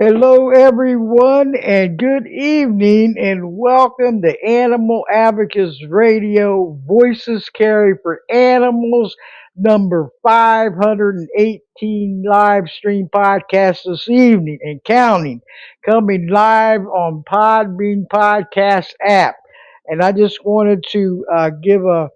Hello, everyone, and good evening, and welcome to Animal Advocates Radio Voices Carry for Animals, number 518 live stream podcast this evening and counting, coming live on Podbean Podcast app. And I just wanted to give a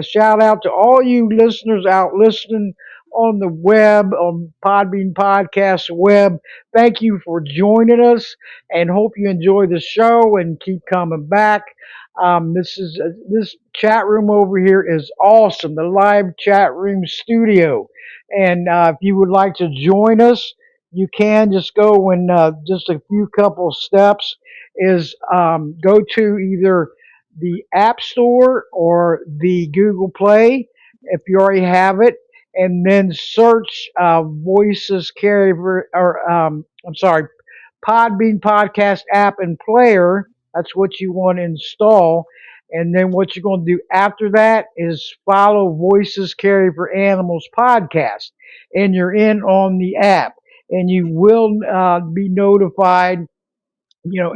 shout out to all you listeners out listening on the web, on Podbean Podcast web. Thank you for joining us, and hope you enjoy the show and keep coming back. This chat room over here is awesome. The live chat room studio, and if you would like to join us, you can just go and just a few couple steps is go to either the App Store or the Google Play if you already have it, and then search Voices Carry or I'm sorry, Podbean Podcast app and player. That's what you want to install. And then what you're going to do after that is follow Voices Carry for Animals podcast. And you're in on the app. And you will be notified,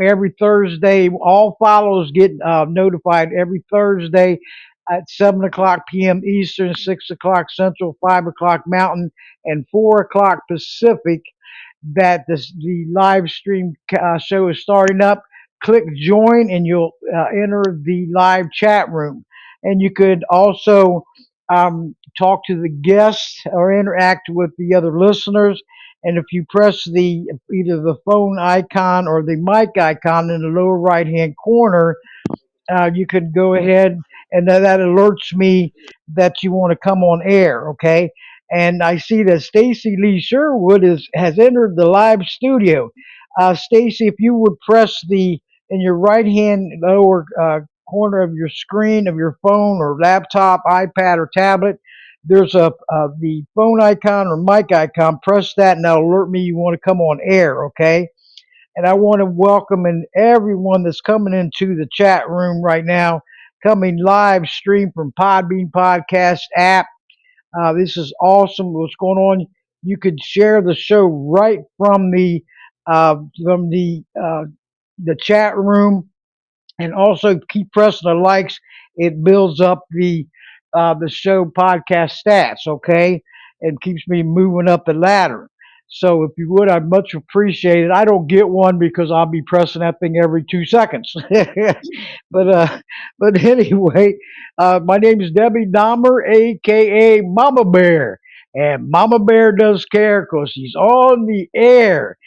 every Thursday. All follows get notified every Thursday at 7 o'clock p.m. Eastern, 6 o'clock Central, 5 o'clock Mountain, and 4 o'clock Pacific that the live stream show is starting up. Click join and you'll enter the live chat room. And you could also talk to the guests or interact with the other listeners. And if you press either the phone icon or the mic icon in the lower right hand corner, you could go ahead and that alerts me that you want to come on air. Okay. And I see that Staci-lee Sherwood has entered the live studio. Stacy, if you would press in your right hand lower corner of your screen of your phone or laptop, iPad, or tablet, there's the phone icon or mic icon. Press that, and that'll alert me you want to come on air. Okay. And I want to welcome everyone that's coming into the chat room right now, coming live stream from Podbean Podcast app. This is awesome. What's going on? You could share the show right from the chat room, and also keep pressing the likes. It builds up the show podcast stats, okay, and keeps me moving up the ladder. So if you would, I'd much appreciate it. I don't get one because I'll be pressing that thing every 2 seconds. But anyway, my name is Debbie Dahmer, aka Mama Bear, and Mama Bear does care because she's on the air.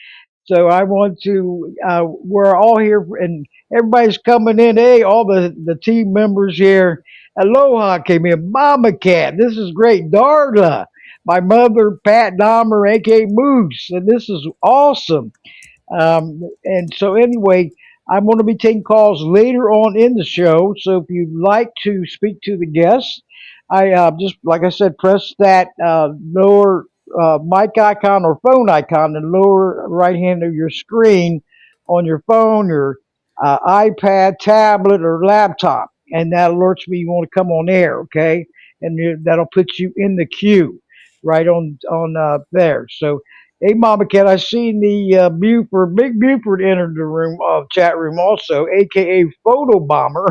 So I want to, we're all here and everybody's coming in. Hey, all the team members here. Aloha came in. Mama Cat. This is great. Darla. My mother, Pat Dahmer, aka Moose. And this is awesome. And so anyway, I'm going to be taking calls later on in the show. So if you'd like to speak to the guests, I just, like I said, press that lower mic icon or phone icon in the lower right hand of your screen on your phone, your iPad, tablet, or laptop. And that alerts me you want to come on air, okay? And that'll put you in the queue right on there. So, hey, Mama Cat, I seen the Big Buford entered the room, chat room also, aka Photo Bomber.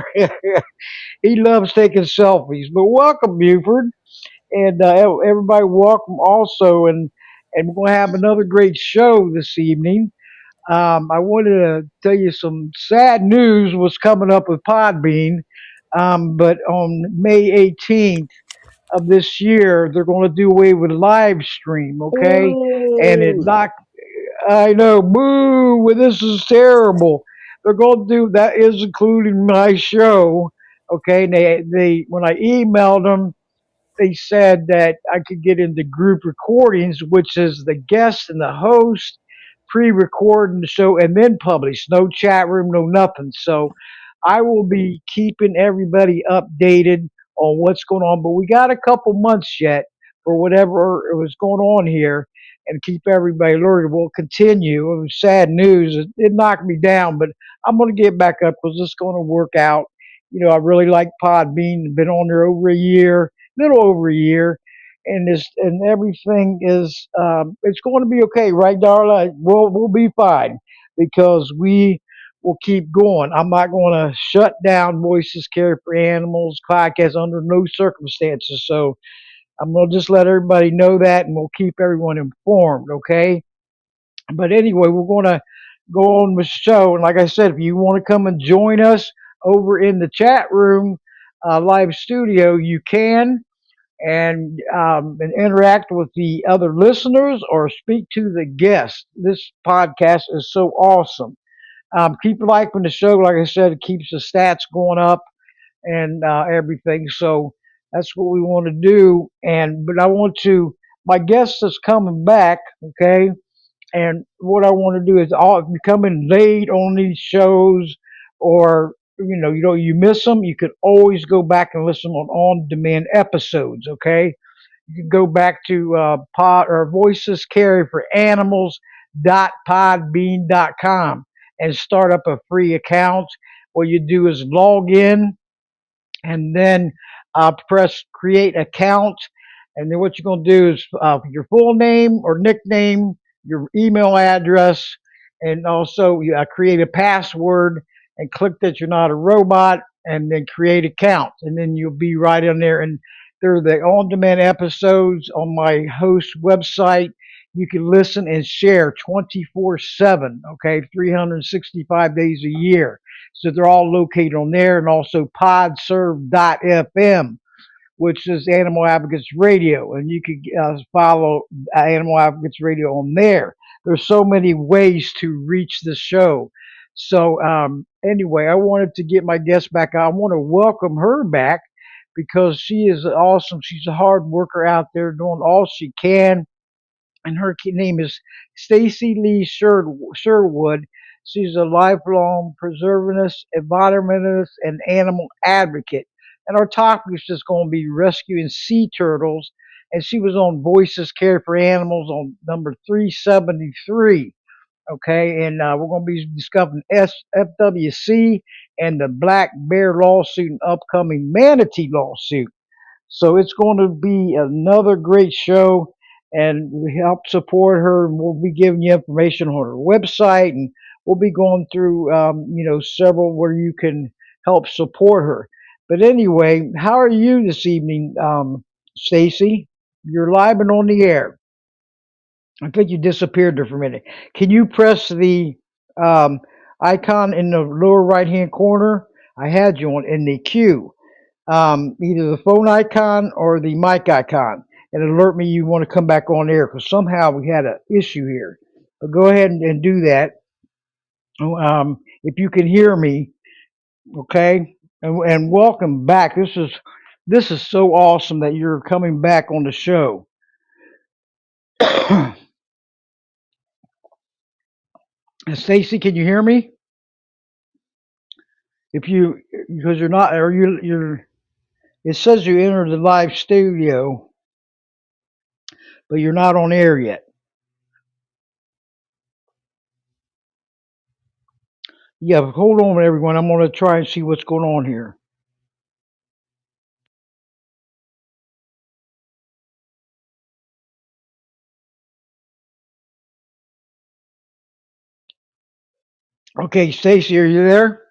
He loves taking selfies. But welcome, Buford, and everybody welcome also. And we're going to have another great show this evening. I wanted to tell you some sad news was coming up with Podbean, but on May 18th of this year, they're going to do away with live stream, okay? And it Ooh. knocked, I know, boo, well, this is terrible. They're going to do that, is including my show, okay? And when I emailed them, they said that I could get into group recordings, which is the guest and the host pre-recording the show and then publish. No chat room, no nothing. So I will be keeping everybody updated on what's going on. But we got a couple months yet for whatever was going on here and keep everybody alerted. We'll continue. It was sad news. It knocked me down, but I'm going to get back up because it's going to work out. You know, I really like Podbean. Been on there over a year, little over a year, and this and everything is it's going to be okay, right, Darla? We'll be fine because we will keep going. I'm not going to shut down Voices Care for Animals podcast under no circumstances. So I'm going to just let everybody know that, and we'll keep everyone informed. Okay. But anyway, we're going to go on with the show, and like I said, if you want to come and join us over in the chat room, live studio, you can and interact with the other listeners or speak to the guests. This podcast is so awesome. Keep liking the show. Like I said, it keeps the stats going up and everything. So that's what we want to do. And but I want to. My guest is coming back. Okay. And what I want to do is, all if you come in late on these shows, or you miss them, you could always go back and listen on demand episodes. Okay, you can go back to pod or voices carry for animals .podbean.com and start up a free account. What you do is log in and then press create account. And then what you're going to do is your full name or nickname, your email address, and also you create a password and click that you're not a robot and then create account. And then you'll be right in there. And they're the on demand episodes on my host website. You can listen and share 24/7, okay, 365 days a year. So they're all located on there, and also podserve.fm, which is Animal Advocates Radio, and you can follow Animal Advocates Radio on there. There's so many ways to reach the show. So anyway, I wanted to get my guest back. I want to welcome her back because she is awesome. She's a hard worker out there doing all she can, and her name is Staci-lee Sherwood. She's a lifelong preservationist, environmentalist, and animal advocate. And our topic is just going to be rescuing sea turtles. And she was on Voices Care for Animals on number 373. Okay, and we're going to be discussing FWC and the black bear lawsuit and upcoming manatee lawsuit. So it's going to be another great show, and we help support her. And we'll be giving you information on her website, and we'll be going through, several where you can help support her. But anyway, how are you this evening, Stacy? You're live and on the air. I think you disappeared there for a minute. Can you press the um, icon in the lower right hand corner? I had you on in the queue, either the phone icon or the mic icon, and alert me you want to come back on air because somehow we had an issue here. But go ahead and do that. If you can hear me, okay, and welcome back. This is so awesome that you're coming back on the show. Stacy, can you hear me? If you because you're not, or you're. It says you entered the live studio, but you're not on air yet. Yeah, hold on, everyone. I'm going to try and see what's going on here. Okay, Stacy, are you there?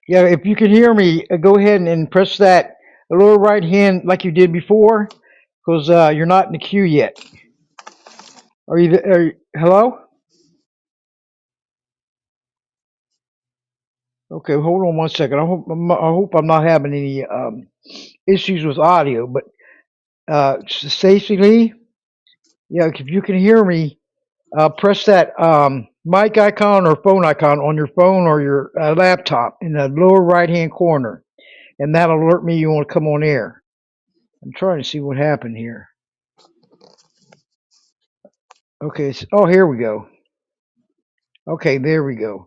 Yeah, if you can hear me, go ahead and press that lower right hand like you did before, because you're not in the queue yet. Are you? Hello? Okay, hold on one second. I hope I'm not having any issues with audio. But Staci-lee, yeah, if you can hear me, press that mic icon or phone icon on your phone or your laptop in the lower right hand corner, and that'll alert me you want to come on air. I'm trying to see what happened here. Okay, oh, here we go. Okay, there we go.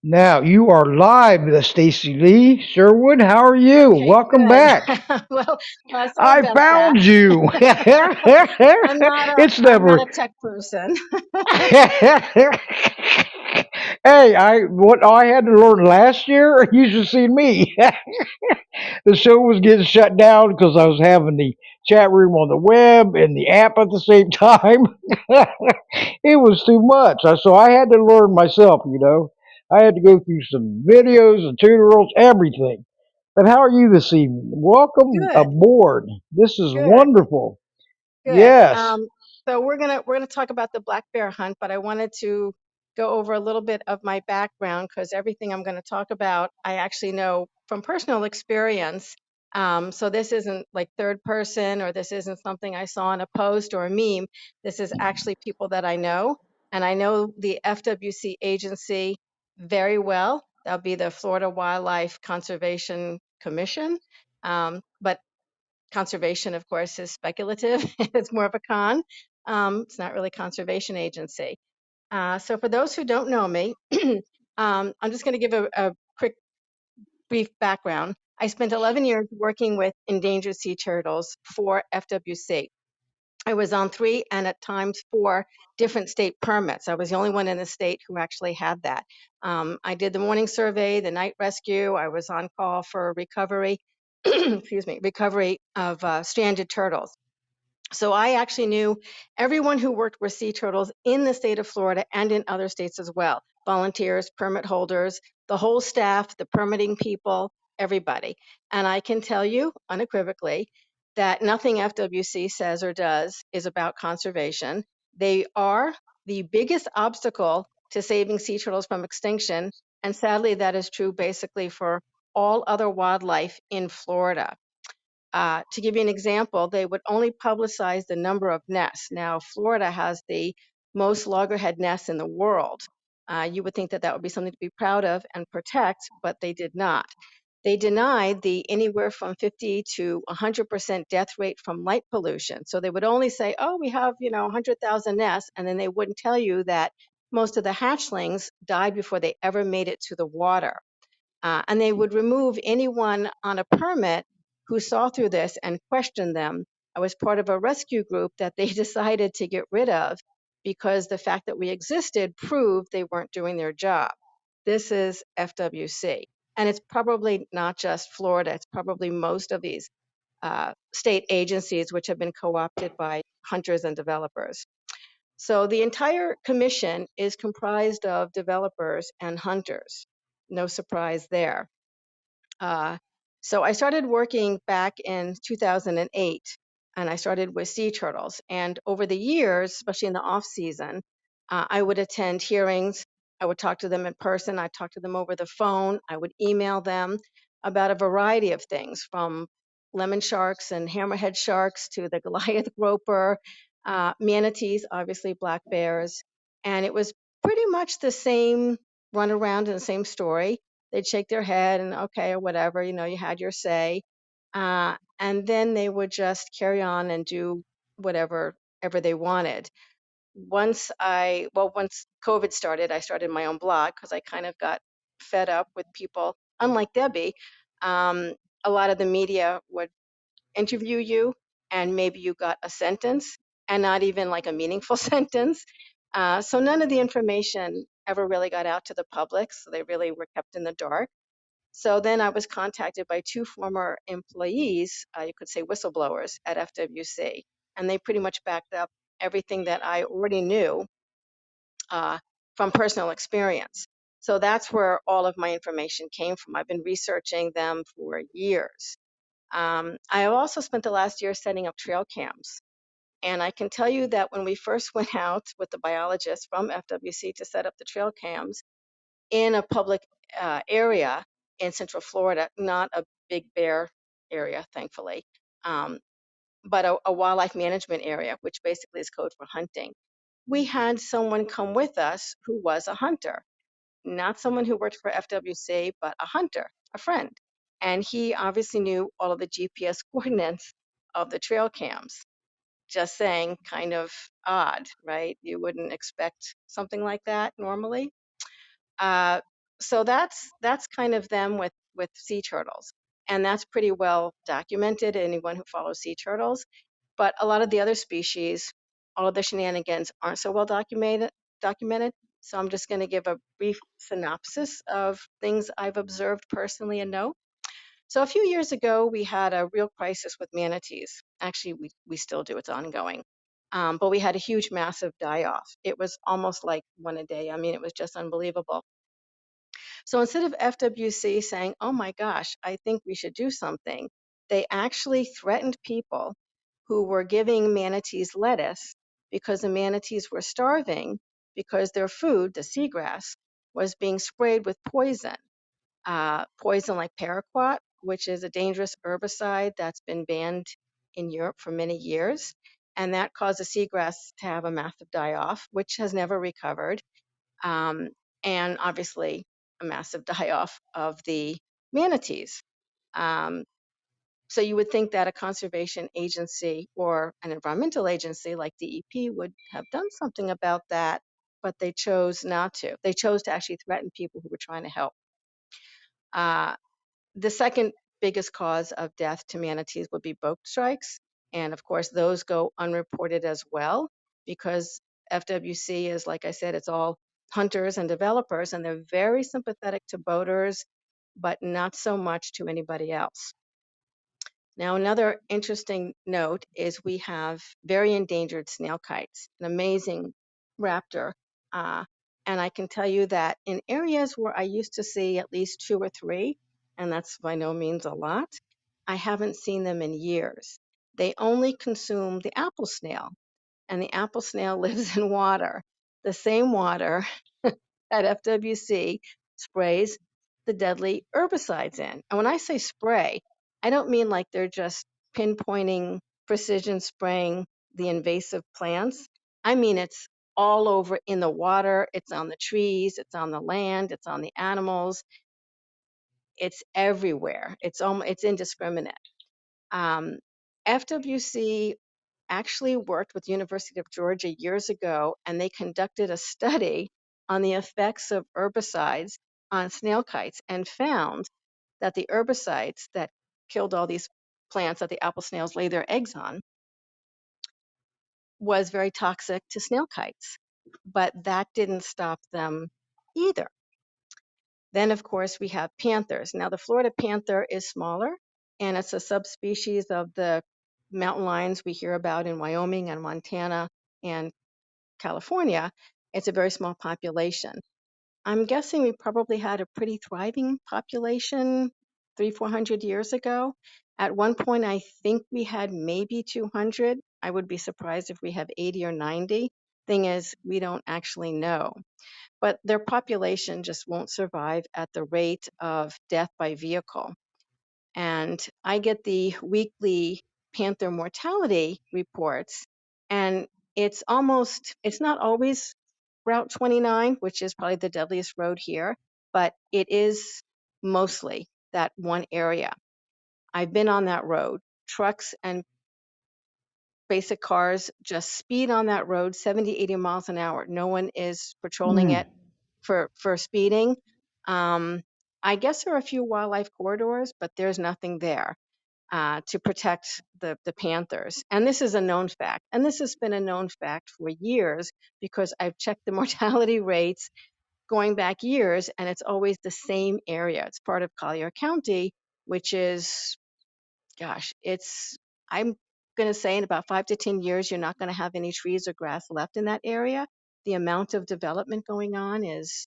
Now you are live, Staci-lee Sherwood. How are you? Okay, Welcome good. back. Well, sorry I about that. found you. It's I'm not never. a tech person. Hey, what I had to learn last year, you should see me. The show was getting shut down because I was having the chat room on the web and the app at the same time. It was too much. So I had to learn myself, you know. I had to go through some videos and tutorials, everything. But how are you this evening? Welcome Good, aboard. This is good, wonderful. good. Yes. So we're gonna talk about the black bear hunt, but I wanted to go over a little bit of my background because everything I'm going to talk about, I actually know from personal experience. So this isn't like third person, or this isn't something I saw in a post or a meme. This is actually people that I know, and I know the FWC agency very well. That'll be the Florida Wildlife Conservation Commission. But conservation, of course, is speculative. It's more of a con. It's not really conservation agency. So for those who don't know me, I'm just going to give a quick, brief background. I spent 11 years working with endangered sea turtles for FWC. I was on 3 and at times 4 different state permits. I was the only one in the state who actually had that. I did the morning survey, the night rescue. I was on call for recovery, excuse me, recovery of stranded turtles. So I actually knew everyone who worked with sea turtles in the state of Florida and in other states as well. Volunteers, permit holders, the whole staff, the permitting people, everybody. And I can tell you unequivocally that nothing FWC says or does is about conservation. They are the biggest obstacle to saving sea turtles from extinction. And sadly, that is true basically for all other wildlife in Florida. To give you an example, they would only publicize the number of nests. Now, Florida has the most loggerhead nests in the world. You would think that that would be something to be proud of and protect, but they did not. They denied the anywhere from 50 to 100% death rate from light pollution. So they would only say, oh, we have, 100,000 nests, and then they wouldn't tell you that most of the hatchlings died before they ever made it to the water. And they would remove anyone on a permit who saw through this and questioned them. I was part of a rescue group that they decided to get rid of because the fact that we existed proved they weren't doing their job. This is FWC. And it's probably not just Florida, it's probably most of these state agencies which have been co opted by hunters and developers. So the entire commission is comprised of developers and hunters. No surprise there. Uh, so I started working back in 2008, and I started with sea turtles. And over the years, especially in the off season, I would attend hearings. I would talk to them in person. I'd talk to them over the phone. I would email them about a variety of things, from lemon sharks and hammerhead sharks to the Goliath grouper, manatees, obviously black bears. And it was pretty much the same run around and the same story. They'd shake their head and okay, or whatever, you had your say. And then they would just carry on and do whatever ever they wanted. Once COVID started, I started my own blog because I kind of got fed up with people. Unlike Debbie, um, a lot of the media would interview you, and maybe you got a sentence and not even like a meaningful sentence. So none of the information ever really got out to the public. So they really were kept in the dark. So then I was contacted by 2 former employees, you could say whistleblowers at FWC, and they pretty much backed up everything that I already knew uh, from personal experience. So that's where all of my information came from. I've been researching them for years. I have also spent the last year setting up trail cams. And I can tell you that when we first went out with the biologists from FWC to set up the trail cams, in a public area in Central Florida, not a big bear area, thankfully, um, but a wildlife management area, which basically is code for hunting. We had someone come with us who was a hunter, not someone who worked for FWC, but a hunter, a friend. And he obviously knew all of the GPS coordinates of the trail cams. Just saying, kind of odd, right? You wouldn't expect something like that normally. Uh, so that's kind of them with sea turtles, and that's pretty well documented. Anyone who follows sea turtles, but a lot of the other species, all of the shenanigans aren't so well documented. So I'm just going to give a brief synopsis of things I've observed personally and know. So a few years ago, we had a real crisis with manatees. Actually, we still do. It's ongoing. But we had a huge, massive die-off. It was almost like one a day. I mean, it was just unbelievable. So instead of FWC saying, oh my gosh, I think we should do something, they actually threatened people who were giving manatees lettuce because the manatees were starving because their food, the seagrass, was being sprayed with poison. Poison like paraquat, which is a dangerous herbicide that's been banned in Europe for many years. And that caused the seagrass to have a massive die off, which has never recovered, um, and obviously a massive die-off of the manatees. Um, so you would think that a conservation agency or an environmental agency like DEP would have done something about that, but they chose not to. They chose to actually threaten people who were trying to help. Uh, the second biggest cause of death to manatees would be boat strikes. And of course, those go unreported as well because FWC is, like I said, it's all hunters and developers, and they're very sympathetic to boaters, but not so much to anybody else. Now, another interesting note is we have very endangered snail kites, an amazing raptor. Uh, and I can tell you that in areas where I used to see at least two or three, and that's by no means a lot, I haven't seen them in years. They only consume the apple snail, and the apple snail lives in water, the same water that FWC sprays the deadly herbicides in. And when I say spray, I don't mean like they're just pinpointing, precision spraying the invasive plants. I mean it's all over in the water, it's on the trees, it's on the land, it's on the animals, it's everywhere. It's indiscriminate. Um, FWC actually worked with the University of Georgia years ago, and they conducted a study on the effects of herbicides on snail kites and found that the herbicides that killed all these plants that the apple snails lay their eggs on was very toxic to snail kites. But that didn't stop them either. Then, of course, we have panthers. Now, the Florida panther is smaller, and it's a subspecies of the mountain lions we hear about in Wyoming and Montana and California. It's a very small population. I'm guessing we probably had a pretty thriving population 300-400 years ago. At one point, I think we had maybe 200. I would be surprised if we have 80 or 90. Thing is, we don't actually know, but their population just won't survive at the rate of death by vehicle. And I get the weekly panther mortality reports, and it's not always Route 29, which is probably the deadliest road here, but it is mostly that one area. I've been on that road. Trucks and basic cars just speed on that road 70, 80 miles an hour. No one is patrolling Mm. it for speeding. Um, I guess there are a few wildlife corridors, but there's nothing there to protect the panthers. And this is a known fact. And this has been a known fact for years because I've checked the mortality rates going back years, and it's always the same area. It's part of Collier County, which is, gosh, I'm going to say in about 5 to 10 years, you're not going to have any trees or grass left in that area. The amount of development going on is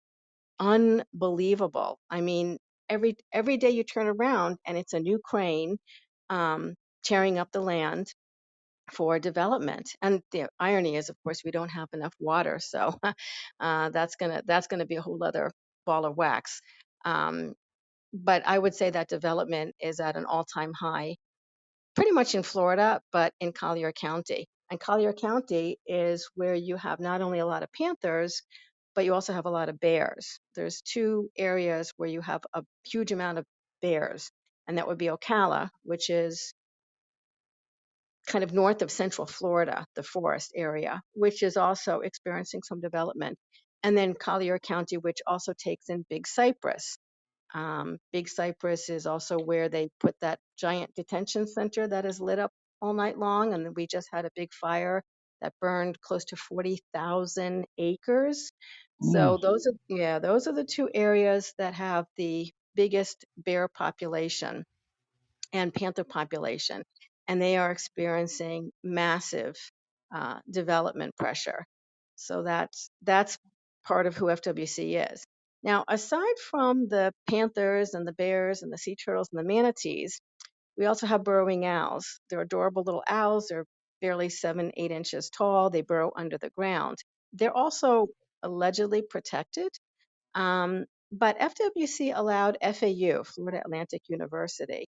unbelievable. I mean, every day you turn around and it's a new crane um, tearing up the land for development. And the irony is, of course, we don't have enough water, so that's gonna be a whole other ball of wax. Um, but I would say that development is at an all-time high, pretty much in Florida, but in Collier County. And Collier County is where you have not only a lot of panthers, but you also have a lot of bears. There's two areas where you have a huge amount of bears, and that would be Ocala, which is kind of north of central Florida, the forest area, which is also experiencing some development. And then Collier County, which also takes in Big Cypress. Big Cypress is also where they put that giant detention center that is lit up all night long. And we just had a big fire that burned close to 40,000 acres. Mm. So those are the two areas that have the biggest bear population and panther population, and they are experiencing massive development pressure. So that's part of who FWC is. Now, aside from the panthers and the bears and the sea turtles and the manatees, we also have burrowing owls. They're adorable little owls. They're barely 7, 8 inches tall. They burrow under the ground. They're also allegedly protected. But FWC allowed FAU, Florida Atlantic University,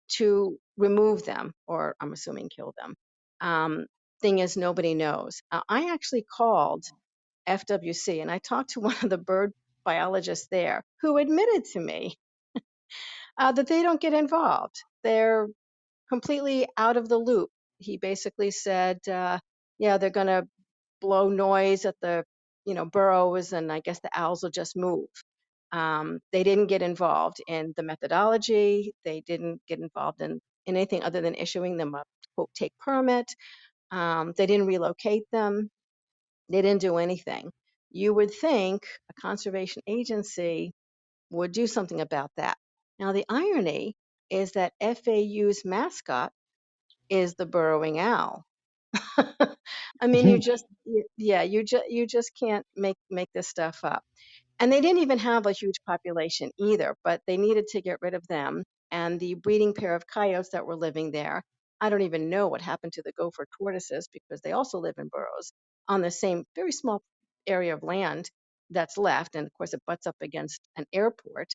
to remove them, or I'm assuming kill them. Um, Thing is, nobody knows. I actually called FWC and I talked to one of the bird biologists there who admitted to me that they don't get involved. They're completely out of the loop. He basically said, yeah, they're going to blow noise at the burrows, and I guess the owls will just move. They didn't get involved in the methodology. They didn't get involved in anything other than issuing them a quote take permit. They didn't relocate them. They didn't do anything. You would think a conservation agency would do something about that. Now, the irony is that FAU's mascot is the burrowing owl. I mean, you just can't make this stuff up. And they didn't even have a huge population either, but they needed to get rid of them. And the breeding pair of coyotes that were living there, I don't even know what happened to the gopher tortoises because they also live in burrows on the same very small area of land that's left. And of course, it butts up against an airport.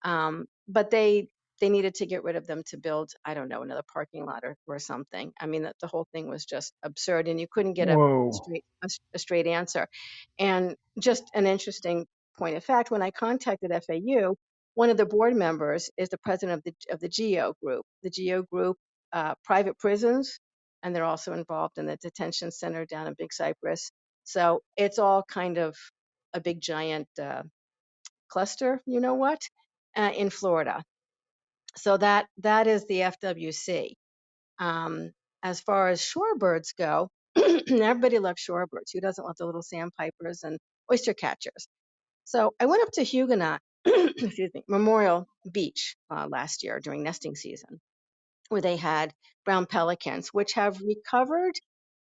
But they needed to get rid of them to build, I don't know, another parking lot or something. I mean, the whole thing was just absurd, and you couldn't get Whoa. a straight answer. And just an interesting point of fact, when I contacted FAU, one of the board members is the president of the GEO group. The GEO group, private prisons, and they're also involved in the detention center down in Big Cypress. So it's all kind of a big giant cluster, you know what, in Florida. So that is the FWC. Um, as far as shorebirds go, everybody loves shorebirds. Who doesn't love the little sandpipers and oyster catchers? So I went up to Huguenot, excuse me, Memorial Beach last year during nesting season, where they had brown pelicans, which have recovered,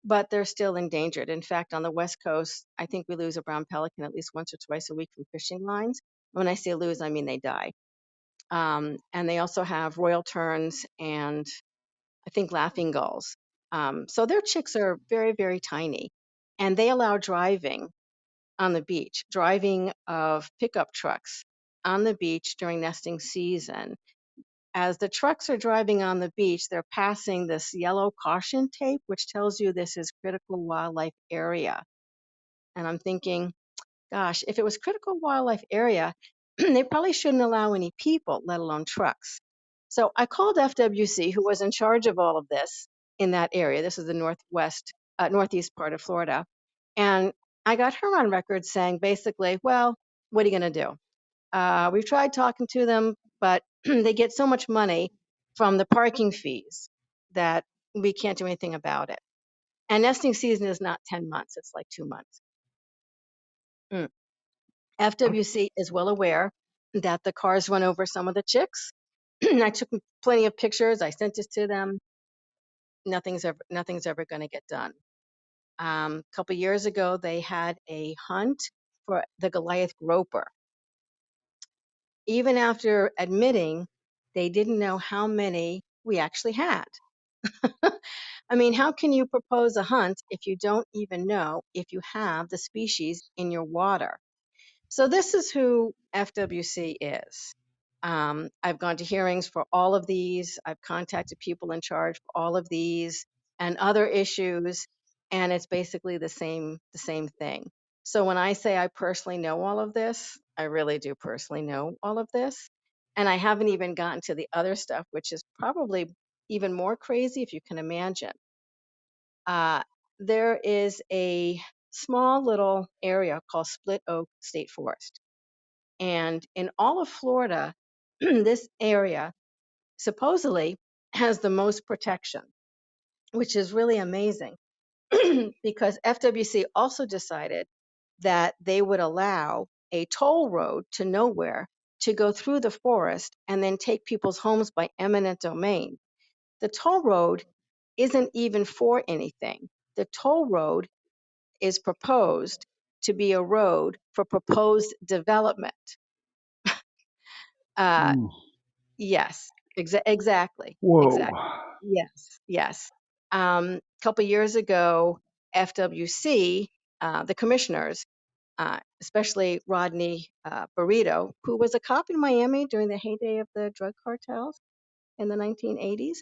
but they're still endangered. In fact, on the West Coast, I think we lose a brown pelican at least once or twice a week from fishing lines. When I say lose, I mean they die. And they also have royal terns and I think laughing gulls. So their chicks are very, very tiny, and they allow driving on the beach, driving of pickup trucks on the beach during nesting season. As the trucks are driving on the beach, they're passing this yellow caution tape, which tells you this is critical wildlife area. And I'm thinking, gosh, if it was critical wildlife area, they probably shouldn't allow any people, let alone trucks. So I called FWC, who was in charge of all of this in that area. This is the northeast part of Florida. And I got her on record saying basically, well, what are you going to do? We've tried talking to them, but they get so much money from the parking fees that we can't do anything about it. And nesting season is not 10 months, it's like 2 months. Mm. FWC is well aware that the cars run over some of the chicks. I took plenty of pictures. I sent it to them. Nothing's ever going to get done. A couple years ago, they had a hunt for the Goliath groper. Even after admitting they didn't know how many we actually had. I mean, how can you propose a hunt if you don't even know if you have the species in your water? So this is who FWC is. I've gone to hearings for all of these. I've contacted people in charge for all of these and other issues, and it's basically the same thing. So when I say I personally know all of this, I really do personally know all of this. And I haven't even gotten to the other stuff, which is probably even more crazy if you can imagine. Uh, there is a small little area called Split Oak State Forest. And in all of Florida, this area supposedly has the most protection, which is really amazing because FWC also decided that they would allow a toll road to nowhere to go through the forest and then take people's homes by eminent domain. The toll road isn't even for anything. The toll road is proposed to be a road for proposed development. Uh, Mm. yes, exactly, Whoa. exactly. Yes, yes. A couple years ago, FWC, the commissioners, especially Rodney Burrito, who was a cop in Miami during the heyday of the drug cartels in the 1980s.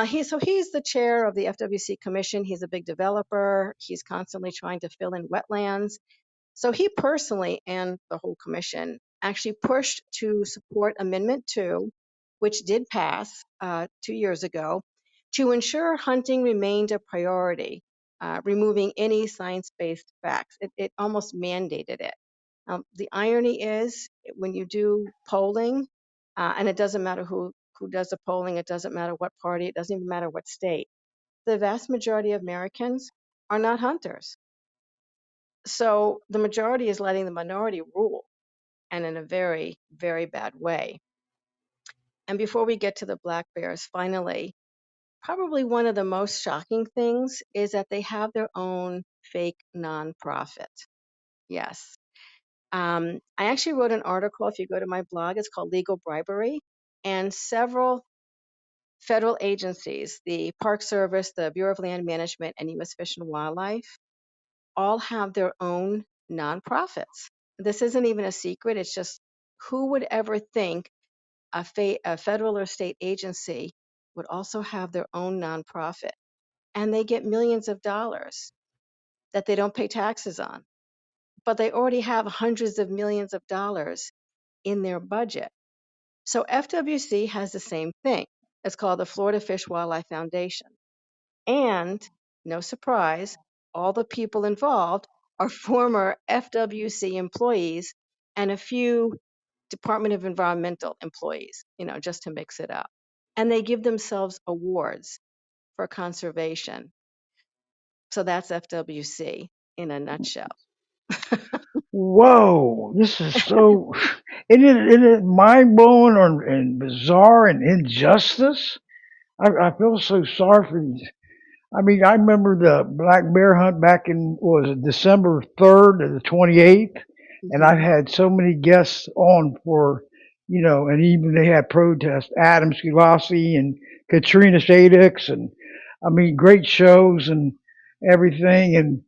He's the chair of the FWC commission. He's a big developer. He's constantly trying to fill in wetlands. So he personally and the whole commission actually pushed to support Amendment 2, which did pass 2 years ago, to ensure hunting remained a priority, removing any science based facts. It almost mandated it. The irony is when you do polling, and it doesn't matter who does the polling, it doesn't matter what party, it doesn't even matter what state, the vast majority of Americans are not hunters. So the majority is letting the minority rule, and in a very, very bad way. And before we get to the black bears, finally, probably one of the most shocking things is that they have their own fake nonprofit. Yes. I actually wrote an article. If you go to my blog, it's called Legal Bribery. And several federal agencies, the Park Service, the Bureau of Land Management, and U.S. Fish and Wildlife, all have their own nonprofits. This isn't even a secret. It's just who would ever think a federal or state agency would also have their own nonprofit and they get millions of dollars that they don't pay taxes on, but they already have hundreds of millions of dollars in their budget. So FWC has the same thing. It's called the Florida Fish Wildlife Foundation. And no surprise, all the people involved are former FWC employees and a few Department of Environmental employees, just to mix it up. And they give themselves awards for conservation. So that's FWC in a nutshell. Whoa. This is so. It is mind blowing and bizarre and injustice. I feel so sorry for these. I mean, I remember the black bear hunt back in, what was it, December 3rd to the 28th, and I've Mhm. had so many guests on for, and even they had protests, Adam Sculasi and Katrina Shadix, and I mean, great shows and everything, and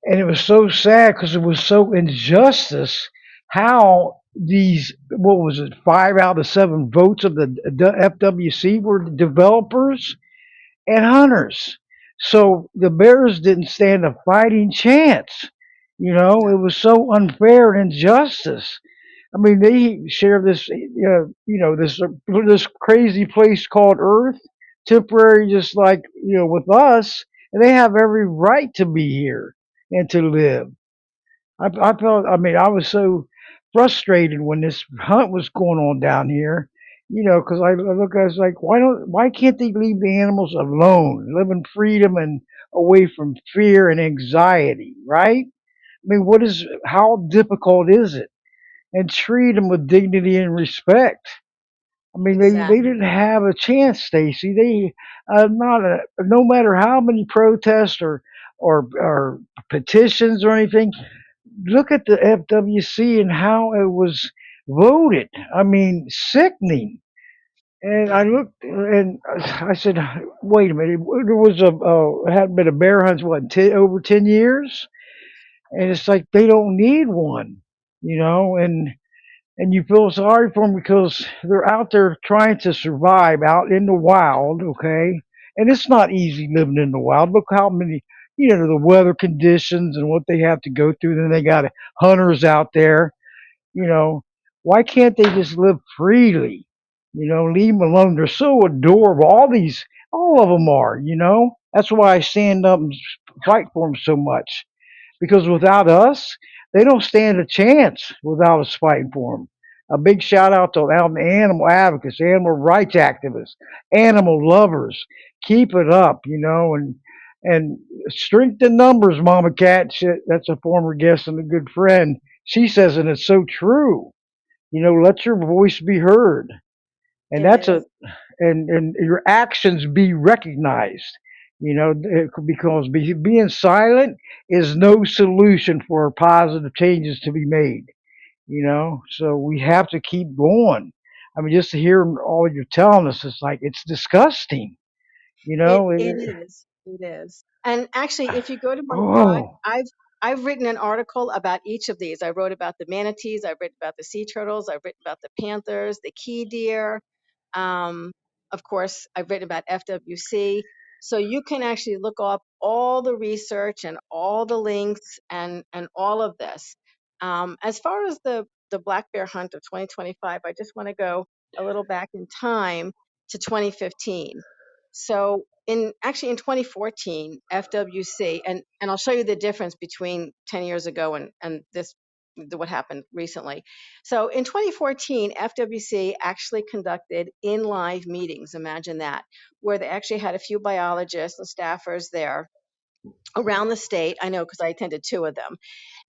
it was so sad because it was so injustice how these, what was it, 5 out of 7 votes of the FWC were developers and hunters. So the Bears didn't stand a fighting chance. No, It was so unfair and injustice. I mean, they share this, this crazy place called Earth, temporary, just like with us, and they have every right to be here and to live. I felt, I mean, I was so frustrated when this hunt was going on down here, because I look, I was like, why can't they leave the animals alone, live in freedom and away from fear and anxiety, right? I mean, how difficult is it? And treat them with dignity and respect. I mean, they exactly. didn't have a chance, Stacy. They not a, no matter how many protests or petitions or anything, look at the FWC and how it was voted. I mean, sickening. And I Hmm. looked and I said, wait a minute. There was hadn't been a bear hunt, what, over 10 years? And it's like they don't need one. and you feel sorry for them because they're out there trying to survive out in the wild, okay? And it's not easy living in the wild. Look how many, the weather conditions and what they have to go through. Then they got hunters out there, you know. Why can't they just live freely? Leave them alone. They're so adorable. All of them are. That's why I stand up and fight for them so much because without us, they don't stand a chance without us fighting for them. A big shout out to all the animal advocates, animal rights activists, animal lovers. Keep it up, and strength in numbers, Mama Cat. That's a former guest and a good friend. She says, and it's so true. Let your voice be heard, and It that's is. a and your actions be recognized. Because being silent is no solution for positive changes to be made. So we have to keep going. I mean, just to hear all you're telling us, it's like it's disgusting. You It know, it, it is. It is. And actually, if you go to my pod, oh, I've written an article about each of these. I wrote about the manatees, I've written about the sea turtles, I've written about the panthers, the key deer. Um, of course, I've written about FWC. So you can actually look up all the research and all the links and all of this. As far as the black bear hunt of 2025, I just want to go a little back in time to 2015. So in 2014, FWC, and I'll show you the difference between 10 years ago and what happened recently. So in 2014, FWC actually conducted in live meetings. Imagine that, where they actually had a few biologists and staffers there around the state. I know because I attended two of them,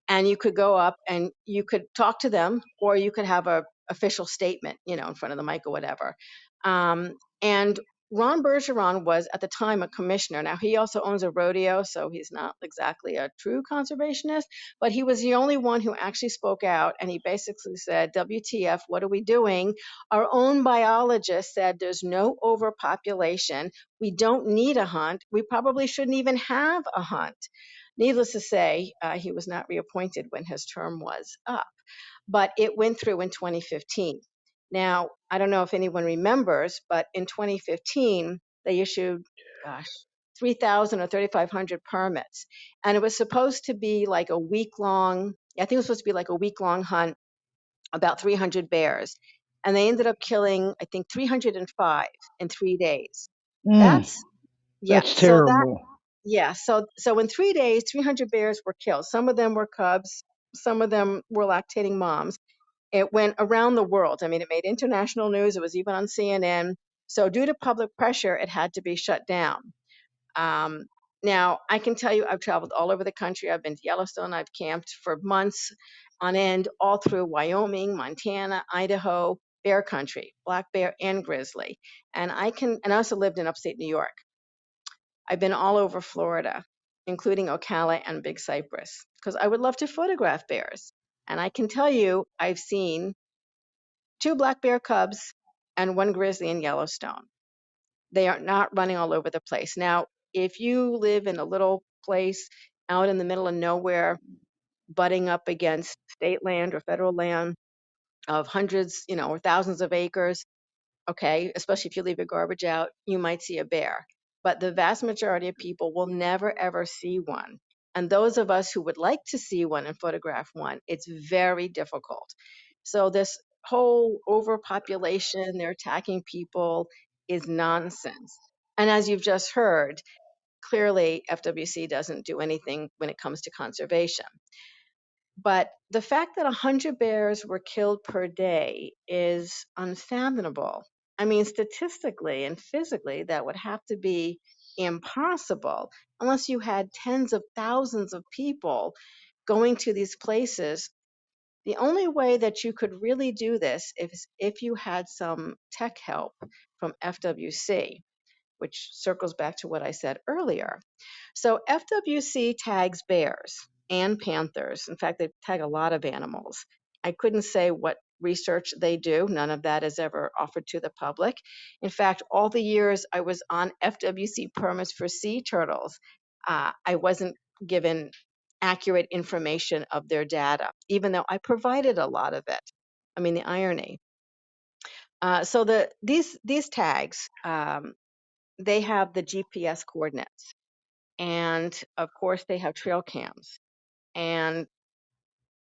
and you could go up and you could talk to them, or you could have a official statement, in front of the mic or whatever. And Ron Bergeron was at the time a commissioner. Now he also owns a rodeo, so he's not exactly a true conservationist, but he was the only one who actually spoke out, and he basically said, "WTF? What are we doing?" Our own biologist said there's no overpopulation. We don't need a hunt. We probably shouldn't even have a hunt. Needless to say, he was not reappointed when his term was up, but it went through in 2015. Now, I don't know if anyone remembers, but in 2015, they issued, gosh, 3,000 or 3,500 permits. And it was supposed to be like a week long, I think it was supposed to be like a week long hunt, about 300 bears. And they ended up killing, I think, 305 in 3 days. mm, That's, yeah. that's So that, terrible. yeah, so in 3 days, 300 bears were killed. Some of them were cubs, some of them were lactating moms. It went around the world. I mean, it made international news. It was even on CNN. So due to public pressure, it had to be shut down. Um, Now, I can tell you, I've traveled all over the country. I've been to Yellowstone. I've camped for months on end, all through Wyoming, Montana, Idaho, bear country, black bear and grizzly. And I also lived in upstate New York. I've been all over Florida, including Ocala and Big Cypress, because I would love to photograph bears. And I can tell you, I've seen two black bear cubs and one grizzly in Yellowstone. They are not running all over the place. Now, if you live in a little place out in the middle of nowhere, butting up against state land or federal land of hundreds, or thousands of acres, okay, especially if you leave your garbage out, you might see a bear. But the vast majority of people will never ever see one. And those of us who would like to see one and photograph one, it's very difficult. So this whole overpopulation, they're attacking people, is nonsense. And as you've just heard, clearly FWC doesn't do anything when it comes to conservation. But the fact that 100 bears were killed per day is unfathomable. I mean, statistically and physically, that would have to be impossible unless you had tens of thousands of people going to these places. The only way that you could really do this is if you had some tech help from FWC, which circles back to what I said earlier. So FWC tags bears and panthers. In fact, they tag a lot of animals. I couldn't say what research they do. None of that is ever offered to the public. In fact, all the years I was on FWC permits for sea turtles, I wasn't given accurate information of their data, even though I provided a lot of it. I mean, the irony. So these tags, they have the GPS coordinates, and of course they have trail cams. And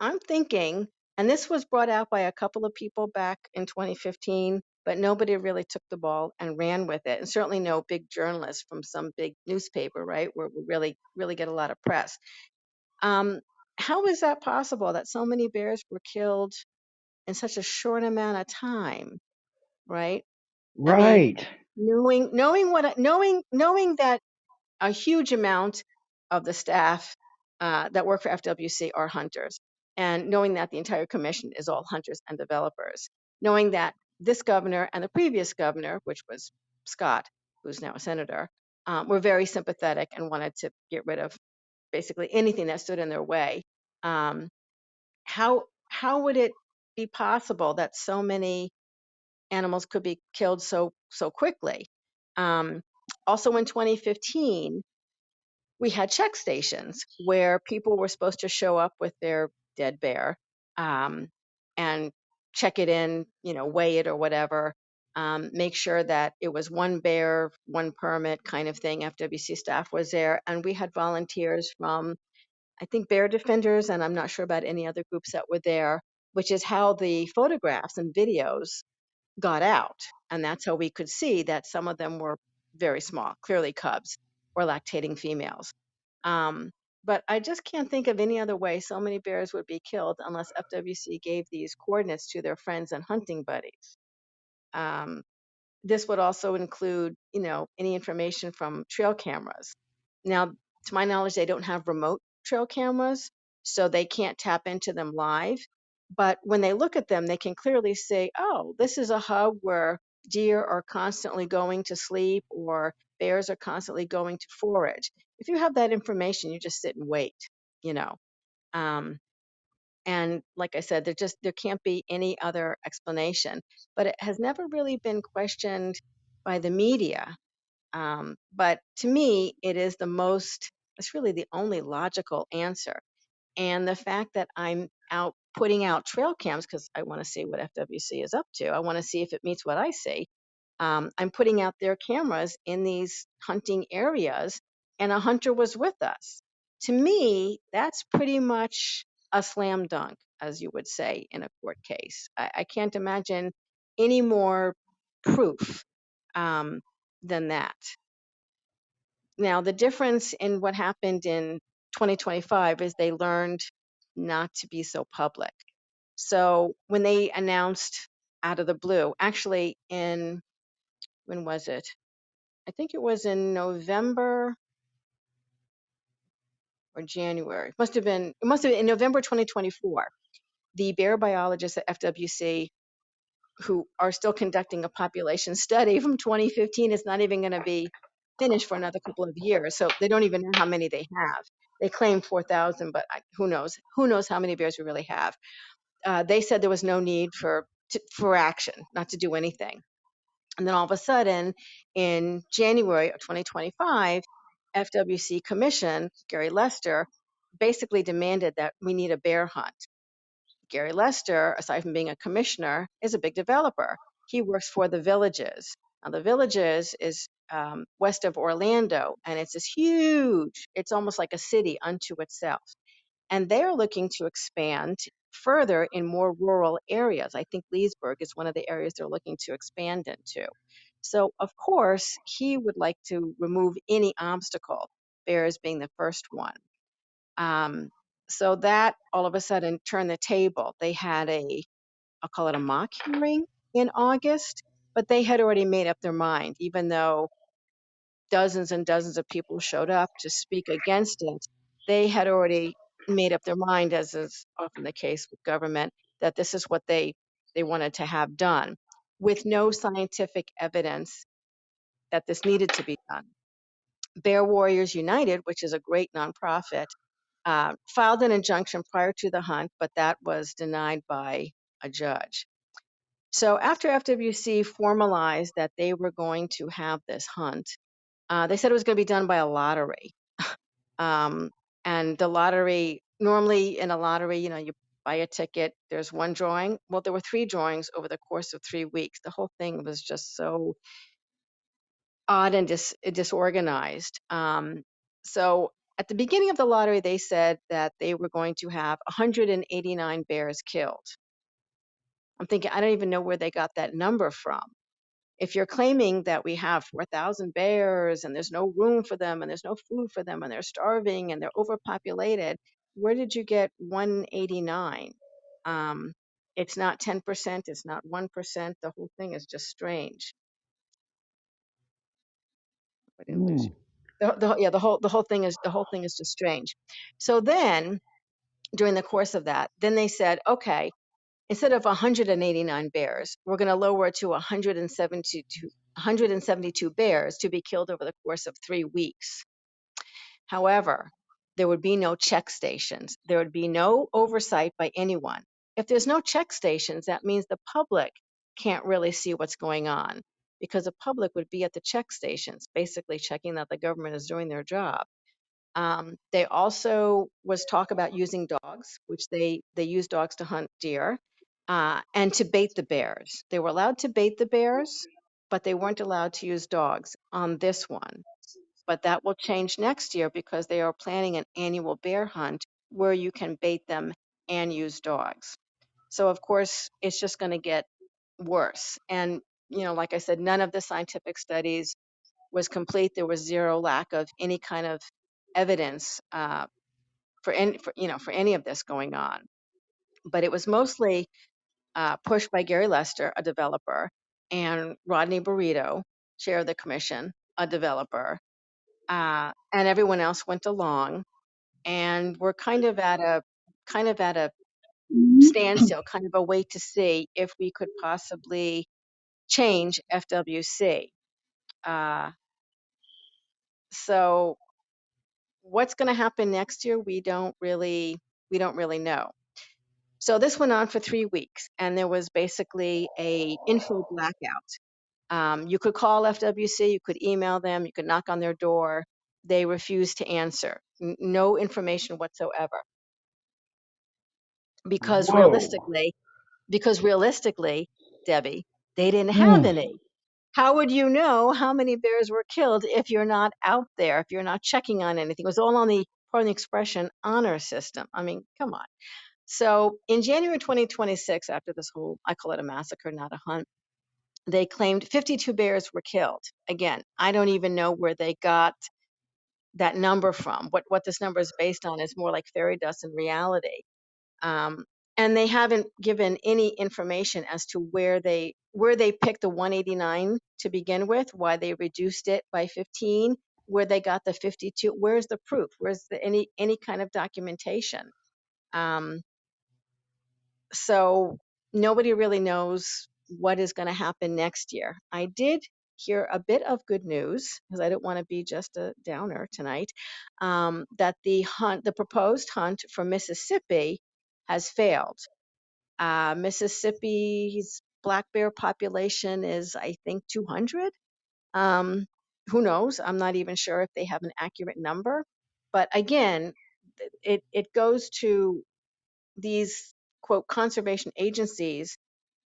I'm thinking, and this was brought out by a couple of people back in 2015, but nobody really took the ball and ran with it, and certainly no big journalist from some big newspaper, right, where we really get a lot of press. Um, how is that possible that so many bears were killed in such a short amount of time, right? I mean, Right. knowing that a huge amount of the staff that work for FWC are hunters, and knowing that the entire commission is all hunters and developers, knowing that this governor and the previous governor, which was Scott, who's now a senator, were very sympathetic and wanted to get rid of basically anything that stood in their way. Um, how would it be possible that so many animals could be killed so quickly? Um, Also, in 2015, we had check stations where people were supposed to show up with their dead bear, um, and check it in, weigh it or whatever, make sure that it was one bear, one permit kind of thing. FWC staff was there, and we had volunteers from, I think, Bear Defenders, and I'm not sure about any other groups that were there, which is how the photographs and videos got out. And that's how we could see that some of them were very small, clearly cubs or lactating females. Um, but I just can't think of any other way so many bears would be killed unless FWC gave these coordinates to their friends and hunting buddies. Um, this would also include, any information from trail cameras. Now, to my knowledge, they don't have remote trail cameras, so they can't tap into them live. But when they look at them, they can clearly say, oh, this is a hub where deer are constantly going to sleep or bears are constantly going to forage. If you have that information, you just sit and wait, you know. Um, and like I said, there can't be any other explanation. But it has never really been questioned by the media. But to me, it's really the only logical answer. And the fact that I'm out putting out trail cams because I want to see what FWC is up to. I want to see if it meets what I see. I'm putting out their cameras in these hunting areas, and a hunter was with us. To me, that's pretty much a slam dunk, as you would say in a court case. I can't imagine any more proof um, than that. Now, the difference in what happened in 2025 is they learned not to be so public. So when they announced out of the blue, actually when was it? I think it was in November or January. It must have been in November 2024. The bear biologists at FWC, who are still conducting a population study from 2015, is not even going to be finished for another couple of years. So they don't even know how many they have. They claim 4,000, but who knows? Who knows how many bears we really have? They said there was no need for action, not to do anything. And then all of a sudden, in January of 2025, FWC Commission, Gary Lester, basically demanded that we need a bear hunt. Gary Lester, aside from being a commissioner, is a big developer. He works for the Villages. Now, the Villages is west of Orlando, and it's this huge, it's almost like a city unto itself. And they're looking to expand further in more rural areas. I think Leesburg is one of the areas they're looking to expand into. So, of course, he would like to remove any obstacle, bears being the first one. Um, so that all of a sudden turned the table. They had I'll call it a mock hearing in August, but they had already made up their mind, even though dozens and dozens of people showed up to speak against it. They had already made up their mind, as is often the case with government, that this is what they wanted to have done, with no scientific evidence that this needed to be done. Bear Warriors United, which is a great nonprofit, filed an injunction prior to the hunt, but that was denied by a judge. So after FWC formalized that they were going to have this hunt, they said it was going to be done by a lottery. And the lottery, normally in a lottery, you buy a ticket, there's one drawing. Well, there were three drawings over the course of 3 weeks. The whole thing was just so odd and disorganized. So at the beginning of the lottery, they said that they were going to have 189 bears killed. I'm thinking, I don't even know where they got that number from. If you're claiming that we have 4,000 bears and there's no room for them and there's no food for them and they're starving and they're overpopulated, where did you get 189? Um, it's not 10%, it's not 1%. The whole thing is just strange. I didn't lose Mm. you. Yeah, the whole thing is just strange. So then, during the course of that, then they said, okay, instead of 189 bears, we're going to lower it to 172 bears to be killed over the course of 3 weeks. However, there would be no check stations. There would be no oversight by anyone. If there's no check stations, that means the public can't really see what's going on because the public would be at the check stations, basically checking that the government is doing their job. They also was talk about using dogs, which they use dogs to hunt deer, and to bait the bears. They were allowed to bait the bears, but they weren't allowed to use dogs on this one. But that will change next year because they are planning an annual bear hunt where you can bait them and use dogs. So of course, it's just going to get worse. And like I said, none of the scientific studies was complete. There was zero lack of any kind of evidence for any of this going on. But it was mostly pushed by Gary Lester, a developer, and Rodney Burrito, chair of the commission, a developer, and everyone else went along, and we're kind of at a standstill, kind of a wait to see if we could possibly change FWC. Uh, so what's going to happen next year? We don't really know. So this went on for 3 weeks, and there was basically a info blackout. You could call FWC, you could email them, you could knock on their door. They refused to answer. No information whatsoever. Because Whoa. realistically, because realistically, Debbie, they didn't have Mm. any. How would you know how many bears were killed if you're not out there, if you're not checking on anything? It was all on the, pardon the expression, honor system. I mean, come on. So in January 2026, after this whole, I call it a massacre, not a hunt, they claimed 52 bears were killed. Again, I don't even know where they got that number from. What this number is based on is more like fairy dust than reality. Um, and they haven't given any information as to where they picked the 189 to begin with, why they reduced it by 15, where they got the 52. Where's the proof? Where's any kind of documentation? Um, so nobody really knows what is going to happen next year. I did hear a bit of good news because I don't want to be just a downer tonight. That the proposed hunt for Mississippi has failed. Mississippi's black bear population is, I think, 200. Um, who knows? I'm not even sure if they have an accurate number. But again, it goes to these quote conservation agencies.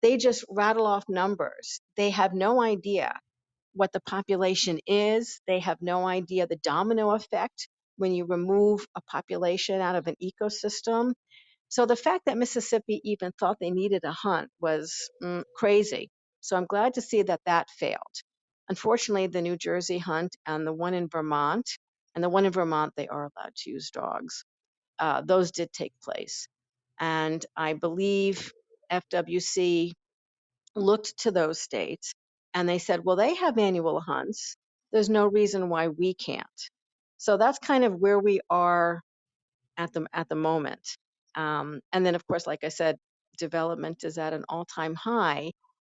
They just rattle off numbers. They have no idea what the population is. They have no idea the domino effect when you remove a population out of an ecosystem. So the fact that Mississippi even thought they needed a hunt was crazy. So I'm glad to see that that failed. Unfortunately, the New Jersey hunt and the one in Vermont, they are allowed to use dogs. Those did take place. And I believe FWC looked to those states and they said, well, they have annual hunts. There's no reason why we can't. So that's kind of where we are at the moment. And then, of course, like I said, development is at an all-time high.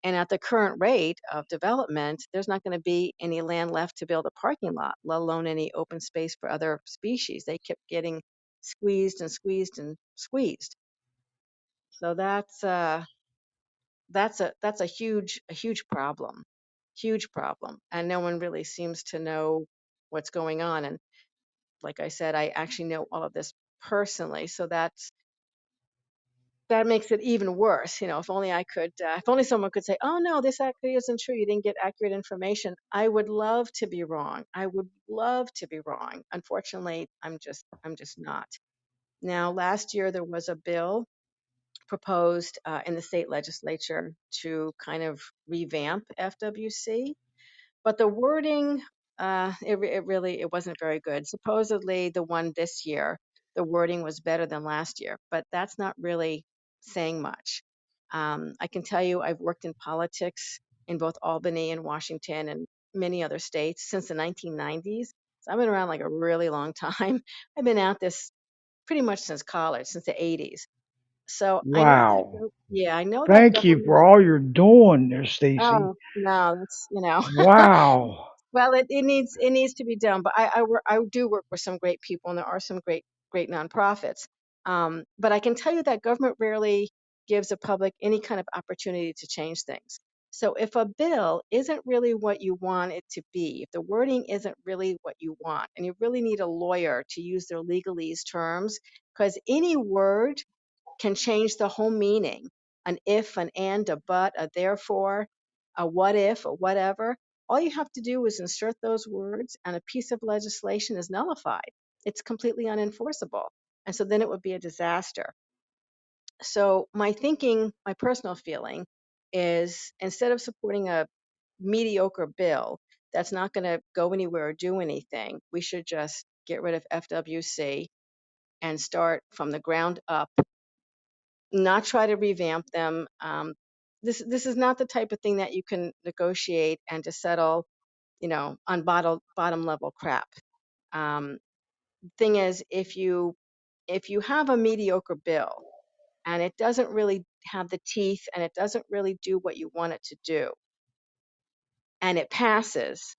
And at the current rate of development, there's not going to be any land left to build a parking lot, let alone any open space for other species. They kept getting squeezed and squeezed and squeezed. So that's a huge problem, huge problem, and no one really seems to know what's going on. And like I said, I actually know all of this personally, so that makes it even worse. If only I could, if only someone could say, "Oh no, this actually isn't true. You didn't get accurate information." I would love to be wrong. I would love to be wrong. Unfortunately, I'm just not. Now, last year there was a bill proposed in the state legislature to kind of revamp FWC. But the wording, it really it wasn't very good. Supposedly, the one this year, the wording was better than last year, but that's not really saying much. I can tell you, I've worked in politics in both Albany and Washington and many other states since the 1990s. So I've been around like a really long time. I've been at this pretty much since college, since the 80s. So I know that, Wow. yeah, I know that Thank you for government. all you're doing there, Stacy. Oh no, that's. Wow. Well, it needs to be done, but I do work with some great people, and there are some great nonprofits. But I can tell you that government rarely gives the public any kind of opportunity to change things. So if a bill isn't really what you want it to be, if the wording isn't really what you want, and you really need a lawyer to use their legalese terms, because any word can change the whole meaning. An if, an and, a but, a therefore, a what if, a whatever. All you have to do is insert those words, and a piece of legislation is nullified. It's completely unenforceable. And so then it would be a disaster. So, my thinking, my personal feeling is instead of supporting a mediocre bill that's not going to go anywhere or do anything, we should just get rid of FWC and start from the ground up, not try to revamp them. This is not the type of thing that you can negotiate and to settle, on bottom level crap. Um, Thing is, if you have a mediocre bill and it doesn't really have the teeth and it doesn't really do what you want it to do, and it passes,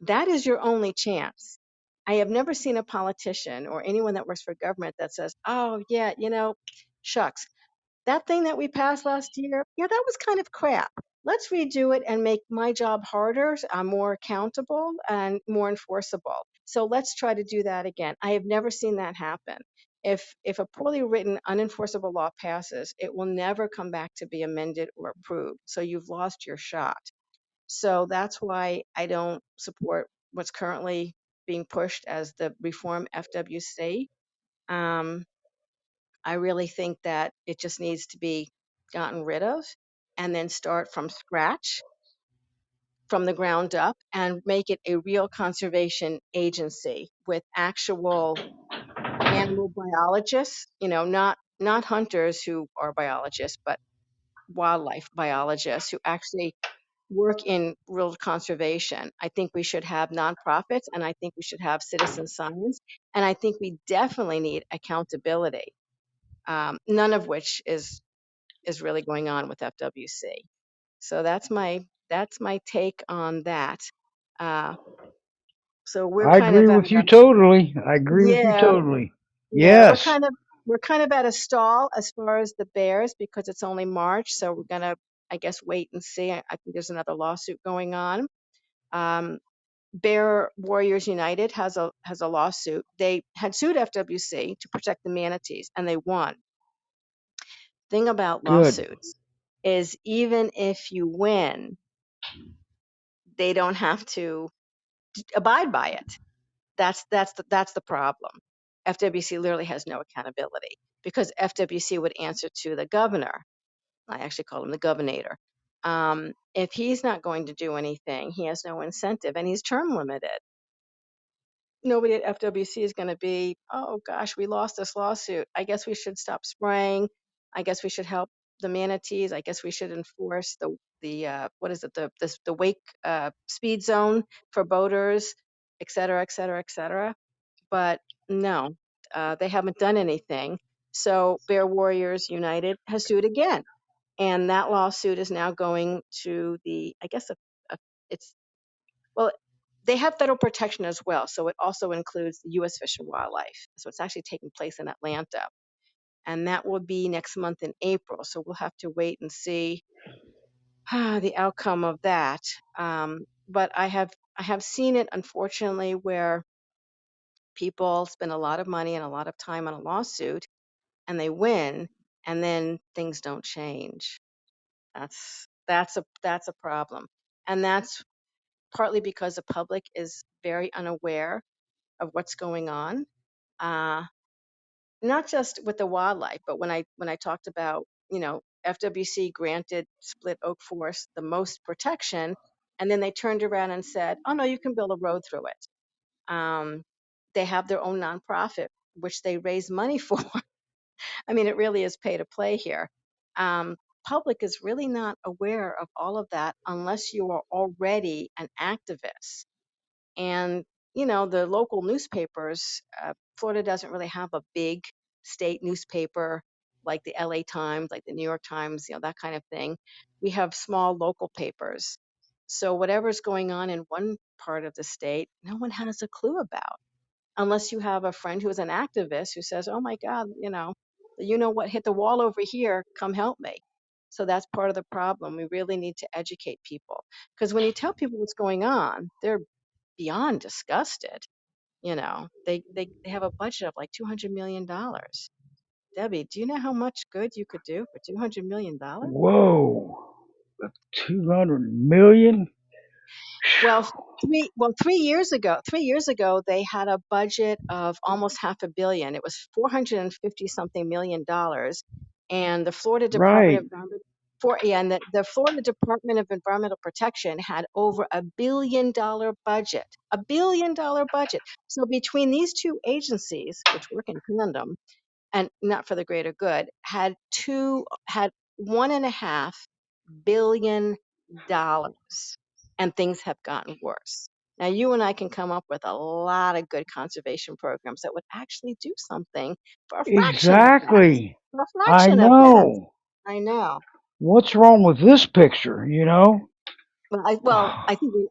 that is your only chance. I have never seen a politician or anyone that works for government that says, "Oh yeah, shucks, that thing that we passed last year, yeah, that was kind of crap. Let's redo it and make my job harder, more accountable, and more enforceable. So let's try to do that again." I have never seen that happen. If a poorly written, unenforceable law passes, it will never come back to be amended or approved. So you've lost your shot. So that's why I don't support what's currently being pushed as the reform FWC. Um, I really think that it just needs to be gotten rid of and then start from scratch, from the ground up, and make it a real conservation agency with actual animal biologists, not hunters who are biologists, but wildlife biologists who actually work in real conservation. I think we should have nonprofits, and I think we should have citizen science, and I think we definitely need accountability. None of which is really going on with FWC. So that's my take on that. Uh, so we're I kind agree of at with you totally. I agree with you yeah, totally. yeah, we're Yes. kind of we're kind of at a stall as far as the Bears because it's only March, so we're gonna, I guess, wait and see. I think there's another lawsuit going on. Um, Bear Warriors United has a lawsuit. They had sued FWC to protect the manatees, and they won. Thing about Good. lawsuits is even if you win, they don't have to abide by it. That's the problem. FWC literally has no accountability because FWC would answer to the governor. I actually call him the governor. If he's not going to do anything, he has no incentive, and he's term limited. Nobody at FWC is going to be, "Oh gosh, we lost this lawsuit. I guess we should stop spraying. I guess we should help the manatees. I guess we should enforce the what is it, the wake speed zone for boaters, et cetera, et cetera, et cetera." But no, they haven't done anything. So Bear Warriors United has sued again, and that lawsuit is now going to the, I guess, it's, well, they have federal protection as well, so it also includes the U.S. Fish and Wildlife. So it's actually taking place in Atlanta, and that will be next month in April. So we'll have to wait and see the outcome of that. But I have seen it, unfortunately, where People spend a lot of money and a lot of time on a lawsuit, and they win, and then things don't change. That's a problem, and that's partly because the public is very unaware of what's going on. Uh, Not just with the wildlife, but when I talked about, FWC granted Split Oak Forest the most protection, and then they turned around and said, "Oh no, you can build a road through it." Um, they have their own nonprofit, which they raise money for. I mean, it really is pay to play here. Um, Public is really not aware of all of that unless you are already an activist. And, the local newspapers, Florida doesn't really have a big state newspaper like the LA Times, like the New York Times, that kind of thing. We have small local papers. So whatever's going on in one part of the state, no one has a clue about unless you have a friend who is an activist who says, "Oh my God, what hit the wall over here, come help me." So that's part of the problem. We really need to educate people because when you tell people what's going on, they're beyond disgusted. They have a budget of like $200 million. Debbie, do you know how much good you could do for $200 million? Whoa, 200 million. Well, 3 years ago, they had a budget of almost half a billion. It was 450 something $1 million, and the Florida Department of Right, Environment, the Florida Department of Environmental Protection had over $1 billion budget, $1 billion budget. So between these two agencies, which work in tandem and not for the greater good, had $1.5 billion, and things have gotten worse. Now, you and I can come up with a lot of good conservation programs that would actually do something for a fraction of that. exactly. For a I fraction of that. know. I know. What's wrong with this picture, you know?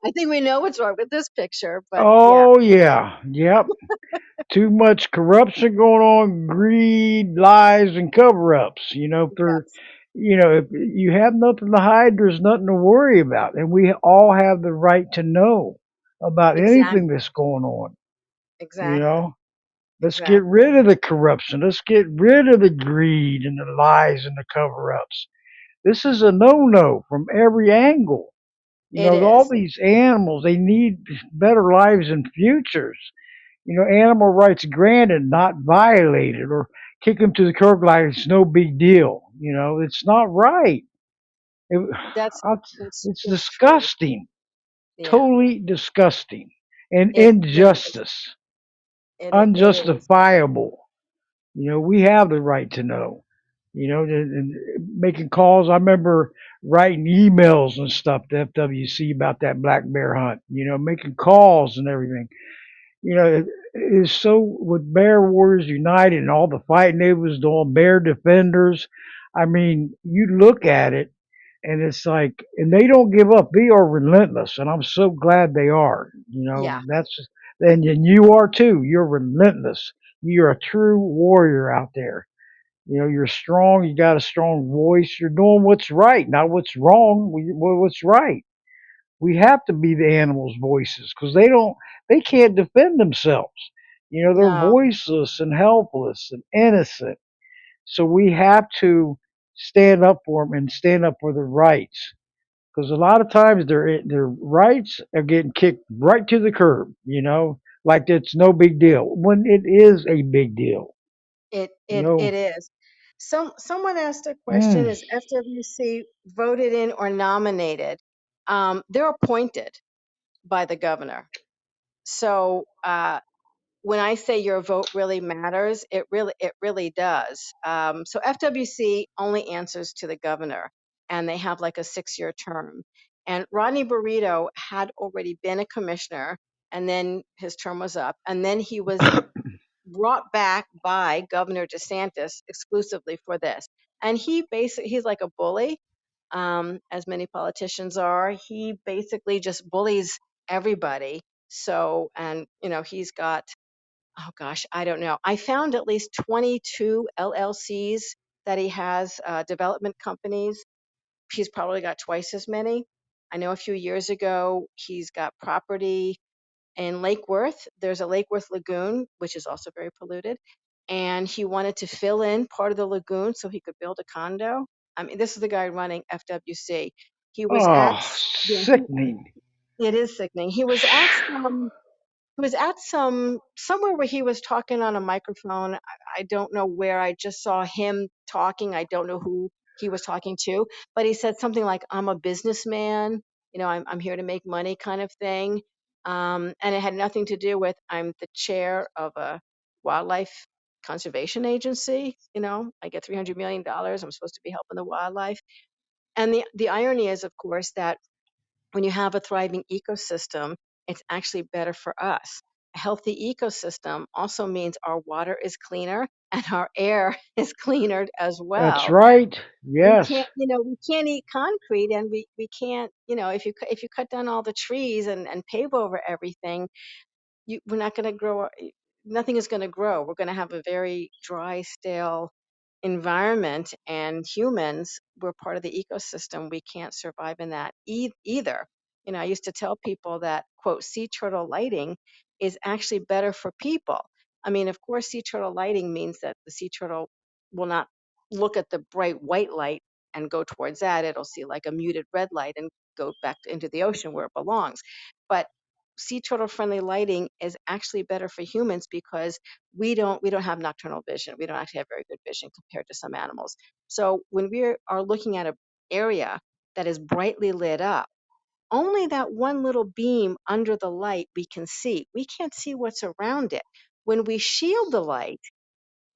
I think we know what's wrong with this picture, but yeah, Oh, yeah. Yep. Too much corruption going on, greed, lies, and cover ups. yes, If you have nothing to hide, there's nothing to worry about. And we all have the right to know about anything exactly, that's going on, you exactly, know? Let's get exactly. rid of the corruption. Let's get rid of the greed and the lies and the cover ups. This is a no no from every angle. It All is. these animals, they need better lives and futures. Animal rights granted, not violated, or kick them to the curb like it's no big deal. It's not right. It, That's it's that's it's it's true. disgusting, Yeah, totally disgusting, and it really is. injustice, It is. unjustifiable. We have the right to know. And making calls. I remember writing emails and stuff to FWC about that black bear hunt. Making calls and everything. It is so with Bear Warriors United and all the fighting they was doing, Bear Defenders. I mean, you look at it and it's like, and they don't give up. They are relentless, and I'm so glad they are. Yeah. And you are too. You're relentless. You're a true warrior out there. You're strong. You got a strong voice. You're doing what's right, not what's wrong. What's right. We have to be the animals' voices because they can't defend themselves. They're No. voiceless and helpless and innocent. So we have to stand up for them and stand up for their rights because a lot of times their rights are getting kicked right to the curb. Like it's no big deal when it is a big deal. It You it know, it is. Someone asked a question: mm, is FWC voted in or nominated? They're appointed by the governor. So when I say your vote really matters, it really does. So FWC only answers to the governor, and they have like a 6-year term. And Rodney Burrito had already been a commissioner, and then his term was up, and then he was brought back by Governor DeSantis exclusively for this. And he's like a bully, as many politicians are. He basically just bullies everybody. So, and he's got, oh gosh, I don't know. I found at least 22 LLCs that he has, development companies. He's probably got twice as many. I know a few years ago he's got property. In Lake Worth, there's a Lake Worth lagoon, which is also very polluted. And he wanted to fill in part of the lagoon so he could build a condo. I mean, this is the guy running FWC. He was at, Oh, yeah, sickening. it is sickening. He was at somewhere where he was talking on a microphone. I don't know where. I just saw him talking. I don't know who he was talking to, but he said something like, "I'm a businessman. I'm here to make money," kind of thing. And it had nothing to do with I'm the chair of a wildlife conservation agency. I get $300 million. I'm supposed to be helping the wildlife. And the irony is, of course, that when you have a thriving ecosystem, it's actually better for us. A healthy ecosystem also means our water is cleaner and our air is cleaner as That's well. right. We Yes. can't, we can't eat concrete, and we can't, if you cut down all the trees and pave over everything, we're not going to grow. Nothing is going to grow. We're going to have a very dry, stale environment, and humans, we're part of the ecosystem. We can't survive in that either. I used to tell people that, quote, sea turtle lighting is actually better for people. I mean, of course, sea turtle lighting means that the sea turtle will not look at the bright white light and go towards that. It'll see like a muted red light and go back into the ocean where it belongs. But sea turtle friendly lighting is actually better for humans because we don't have nocturnal vision. We don't actually have very good vision compared to some animals. So when we are looking at an area that is brightly lit up, only that one little beam under the light we can see. We can't see what's around it. When we shield the light,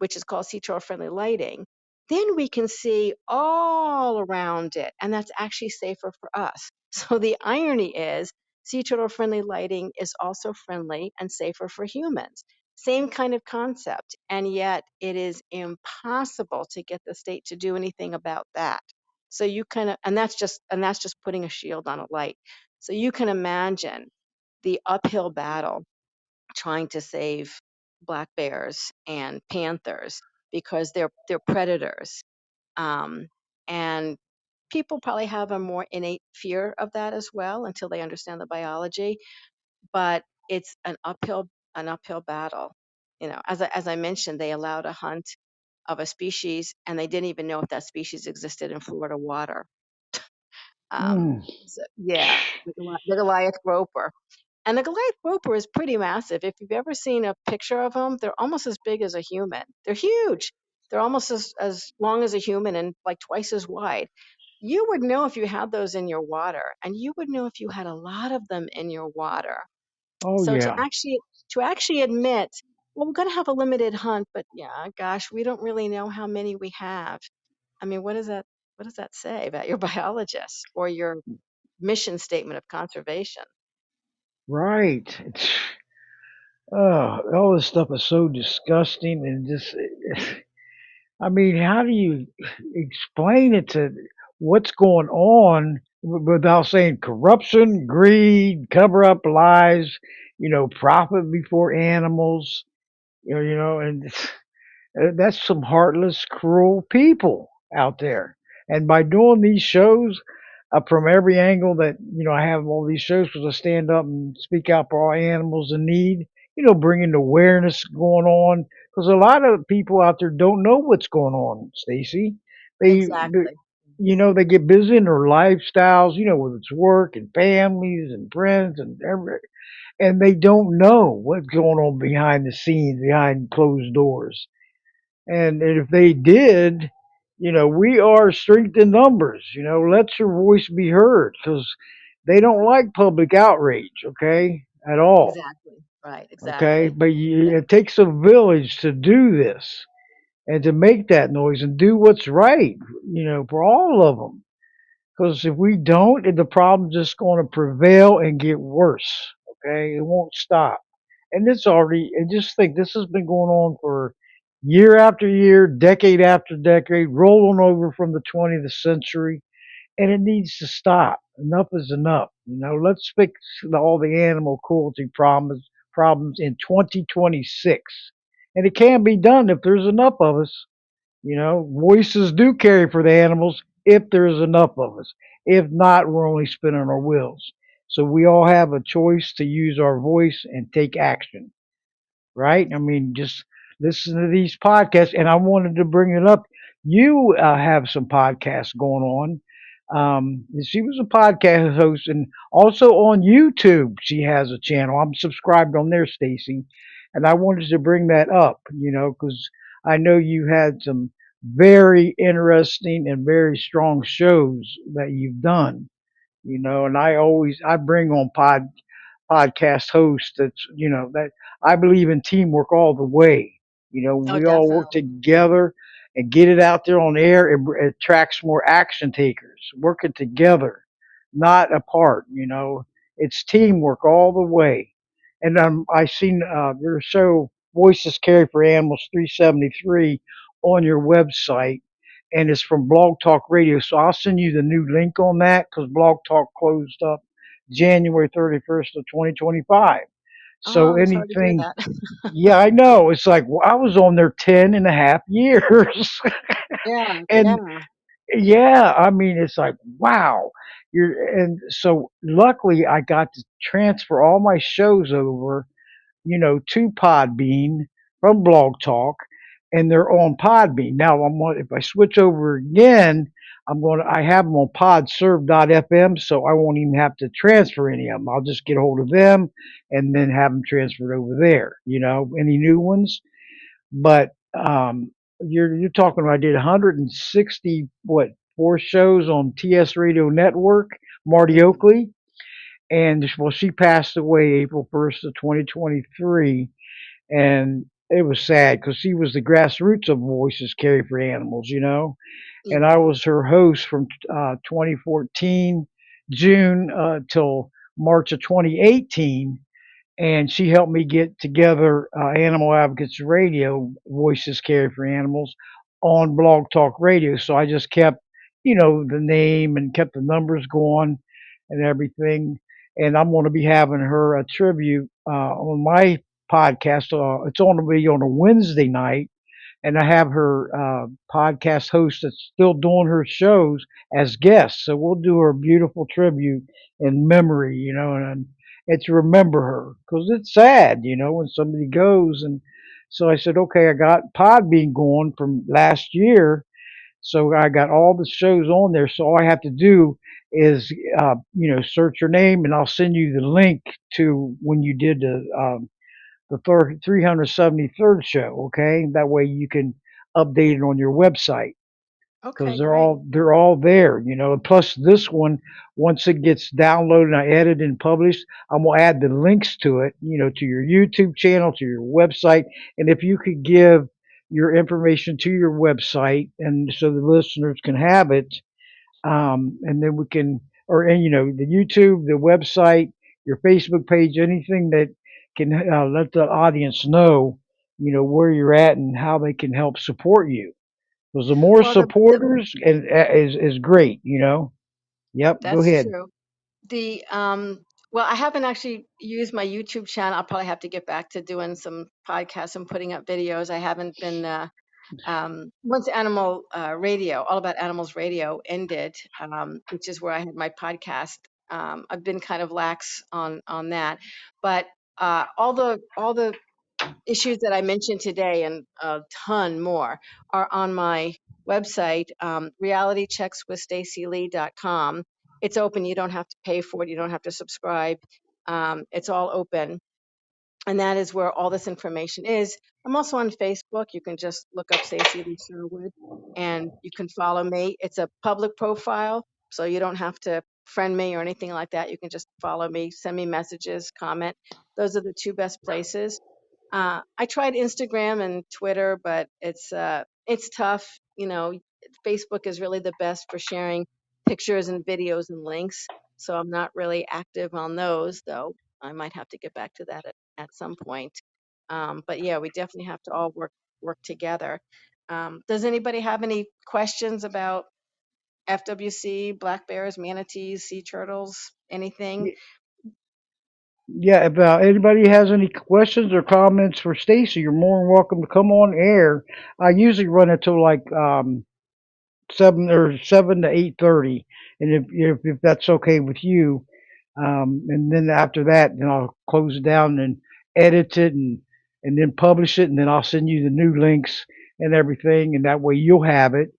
which is called sea turtle friendly lighting, then we can see all around it. And that's actually safer for us. So the irony is sea turtle friendly lighting is also friendly and safer for humans. Same kind of concept. And yet it is impossible to get the state to do anything about that. So you kind of, and that's just putting a shield on a light. So you can imagine the uphill battle trying to save black bears and panthers because they're predators. Um, and people probably have a more innate fear of that as well until they understand the biology. But it's an uphill battle. As I mentioned, they allowed a hunt of a species, and they didn't even know if that species existed in Florida water. Um, Mm. so yeah, the Goliath groper. And the Goliath grouper is pretty massive. If you've ever seen a picture of them, they're almost as big as a human. They're huge. They're almost as long as a human and like twice as wide. You would know if you had those in your water, and you would know if you had a lot of them in your water. Oh So to yeah. actually admit, well, we're going to have a limited hunt, but yeah, gosh, we don't really know how many we have. I mean, what does that say about your biologist or your mission statement of conservation? Right. All this stuff is so disgusting and just. I mean, how do you explain it to what's going on without saying corruption, greed, cover up lies, profit before animals, and that's some heartless, cruel people out there. And by doing these shows from every angle that, I have all these shows because I stand up and speak out for all animals in need, bringing awareness going on. Because a lot of people out there don't know what's going on, Stacy. They, Exactly. they get busy in their lifestyles, whether it's work and families and friends and every, and they don't know what's going on behind the scenes, behind closed doors. And if they did, we are strength in numbers. Let your voice be heard because they don't like public outrage, okay, at all. Exactly. Right. Okay, Exactly. but Yeah. it takes a village to do this and to make that noise and do what's right, for all of them. Because if we don't, the problem's just going to prevail and get worse. Okay, it won't stop. And it's already. And just think, this has been going on for year after year, decade after decade, rolling over from the 20th century, and it needs to stop. Enough is enough. Let's fix all the animal cruelty problems in 2026, and it can be done if there's enough of us. Voices do carry for the animals if there's enough of us. If not, we're only spinning our wheels. So we all have a choice to use our voice and take action, right? I mean, just listen to these podcasts. And I wanted to bring it up. You have some podcasts going on. She was a podcast host, and also on YouTube, she has a channel. I'm subscribed on there, Stacy, and I wanted to bring that up, because I know you had some very interesting and very strong shows that you've done, and I bring on podcast host that's that I believe in teamwork all the way. Oh, We all work definitely. together and get it out there on air. It attracts more action takers working together, not apart. It's teamwork all the way. And I seen your show Voices Carry for Animals 373 on your website, and it's from Blog Talk Radio. So I'll send you the new link on that because Blog Talk closed up January 31st of 2025. Oh, So I'm sorry to hear anything, that. yeah, I know. It's like, well, I was on there 10 and a half years. Yeah, And yeah. yeah, I mean, it's like, wow. And so luckily I got to transfer all my shows over to Podbean from Blog Talk, and they're on Podbean. Now, if I switch over again, I have them on podserve.fm, so I won't even have to transfer any of them. I'll just get a hold of them and then have them transferred over there, any new ones. But you're talking, I did 160, what, 4 shows on TS Radio Network, Marty Mhm. Oakley. And well, she passed away April 1st of 2023, and it was sad because she was the grassroots of Voices Carry for Animals, Yeah. and I was her host from 2014 June till March of 2018, and she helped me get together Animal Advocates Radio, Voices Carry for Animals, on Blog Talk Radio. So I just kept, the name and kept the numbers going and everything. And I'm going to be having her a tribute on my podcast. It's going to be on a Wednesday night, and I have her podcast host that's still doing her shows as guests. So we'll do her beautiful tribute in memory, and to remember her because it's sad, when somebody goes. And so I said, okay, I got Podbean going from last year, so I got all the shows on there. So all I have to do is, search your name, and I'll send you the link to when you did the 373rd show. Okay, that way you can update it on your website because Okay, they're great. all they're all there. And plus this one, once it gets downloaded and I edit and published, I'm gonna add the links to it. To your YouTube channel, to your website, and if you could give your information to your website, and so the listeners can have it, and then we can, and the YouTube, the website, your Facebook page, anything that can let the audience know, where you're at and how they can help support you. Because the more Well, the supporters and is great. Yep. Go that's ahead. true. The well, I haven't actually used my YouTube channel. I'll probably have to get back to doing some podcasts and putting up videos. I haven't been once Animal Radio, All About Animals Radio ended, which is where I had my podcast. I've been kind of lax on that, but all the issues that I mentioned today and a ton more are on my website, realitycheckswithStaciLee.com. It's open. You don't have to pay for it. You don't have to subscribe. It's all open, and that is where all this information is. I'm also on Facebook. You can just look up Staci-lee Sherwood, and you can follow me. It's a public profile, so you don't have to friend me or anything like that. You can just follow me, send me messages, comment. Those are the two best places. I tried Instagram and Twitter, but it's tough. Facebook is really the best for sharing pictures and videos and links. So I'm not really active on those, though. I might have to get back to that at some point. But yeah, we definitely have to all work together. Does anybody have any questions about FWC, black bears, manatees, sea turtles, anything? Yeah. If anybody has any questions or comments for Stacy, you're more than welcome to come on air. I usually run it till like 7 to 8:30, and if that's okay with you, And then after that, then I'll close it down and edit it and then publish it, and then I'll send you the new links and everything, and that way you'll have it.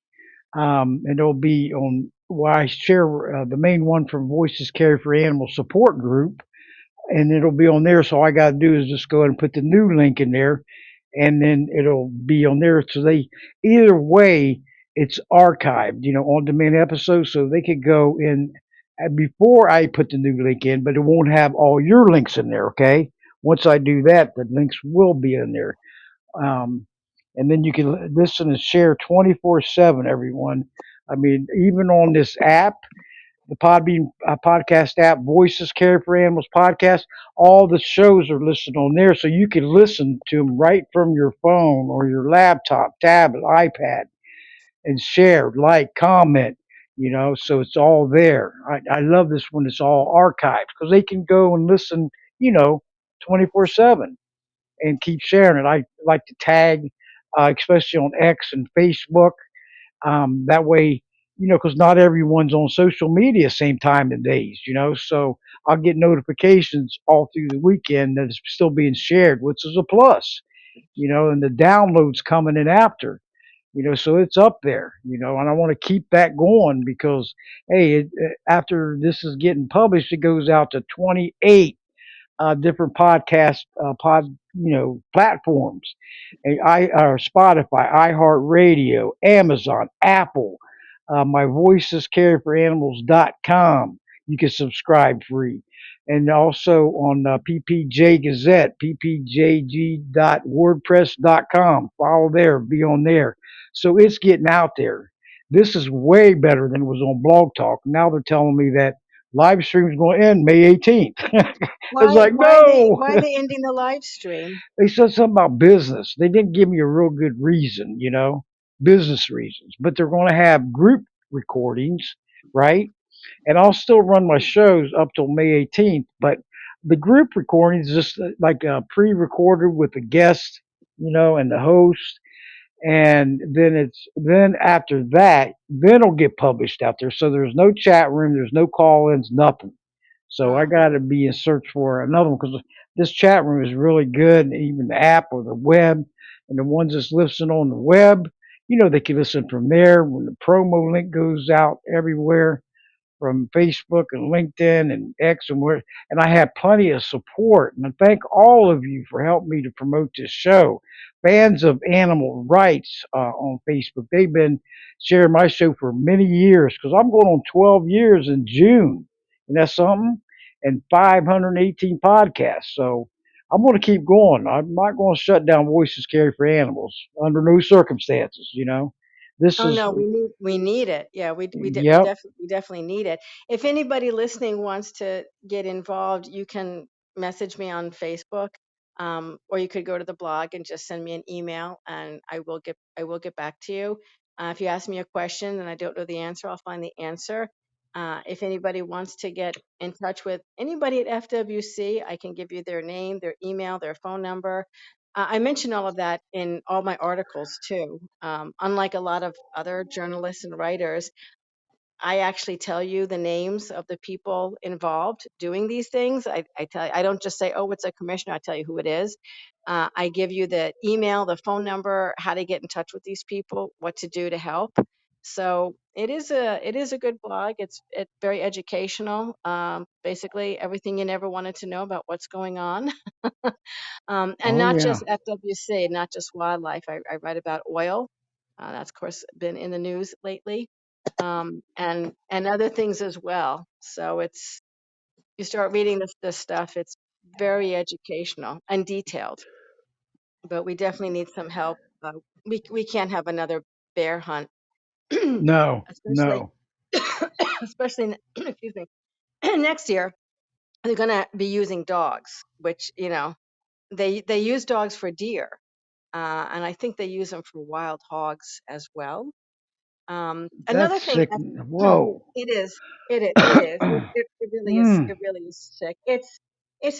And it'll be on. Well, I share the main one from Voices Carry for Animal Support Group, and it'll be on there. So all I got to do is just go ahead and put the new link in there, and then it'll be on there. So they either way, it's archived, on demand episodes, so they could go in before I put the new link in, but it won't have all your links in there. Okay, once I do that, the links will be in there. Um, and then you can listen and share 24/7. Everyone, I mean, even on this app, the Podbean podcast app, Voices Care for Animals podcast. All the shows are listed on there, so you can listen to them right from your phone or your laptop, tablet, iPad, and share, like, comment. So it's all there. I love this when it's all archived because they can go and listen, 24/7 and keep sharing it. I like to tag, especially on X and Facebook, that way, because not everyone's on social media same time and days. So I'll get notifications all through the weekend that it's still being shared, which is a plus, and the downloads coming in after, so it's up there, and I want to keep that going because, hey, after this is getting published, it goes out to 28 different podcast platforms, Spotify, iHeartRadio, Amazon, Apple. My voice is carry for animals.com. You can subscribe free. And also on PPJ Gazette, ppjg.wordpress.com. Follow there, be on there. So it's getting out there. This is way better than it was on Blog Talk. Now they're telling me that live stream is going to end May 18th. It's Why like, why are they no. why are they ending the live stream? They said something about business. They didn't give me a real good reason, business reasons. But they're going to have group recordings, right? And I'll still run my shows up till May 18th. But the group recordings just like pre-recorded with the guest, and the host, and then after that, then it'll get published out there. So there's no chat room, there's no call-ins, nothing. So I Oh, got to be in search for another one because this chat room is really good, and even the app or the web, and the ones that's listening on the web, they can listen from there when the promo link goes out everywhere from Facebook and LinkedIn and X and where, and I have plenty of support. And I thank all of you for helping me to promote this show. Fans of animal rights on Facebook, they've been sharing my show for many years because I'm going on 12 years in June, and that's something, and 518 podcasts. So I'm going to keep going. I'm not going to shut down Voices Carry for Animals under no circumstances. This oh is, no, we need it. Yeah, yep. we definitely need it. If anybody listening wants to get involved, you can message me on Facebook, or you could go to the blog and just send me an email, and I will get back to you. If you ask me a question and I don't know the answer, I'll find the answer. If anybody wants to get in touch with anybody at FWC, I can give you their name, their email, their phone number. I mention all of that in all my articles too. Unlike a lot of other journalists and writers, I actually tell you the names of the people involved doing these things. I don't just say, oh, it's a commissioner. I tell you who it is. I give you the email, the phone number, how to get in touch with these people, what to do to help. So it is a good blog. It's very educational. Basically everything you never wanted to know about what's going on. And Oh, not yeah. just FWC, not just wildlife. I write about oil. That's of course been in the news lately, and other things as well. So it's you start reading this stuff. It's very educational and detailed. But we definitely need some help. We can't have another bear hunt, No, especially no. especially excuse me, next year. They're gonna be using dogs, which they use dogs for deer. And I think they use them for wild hogs as well. Another That's thing, sick. Whoa. it is, it is, it really is, Mm, it really is sick. It's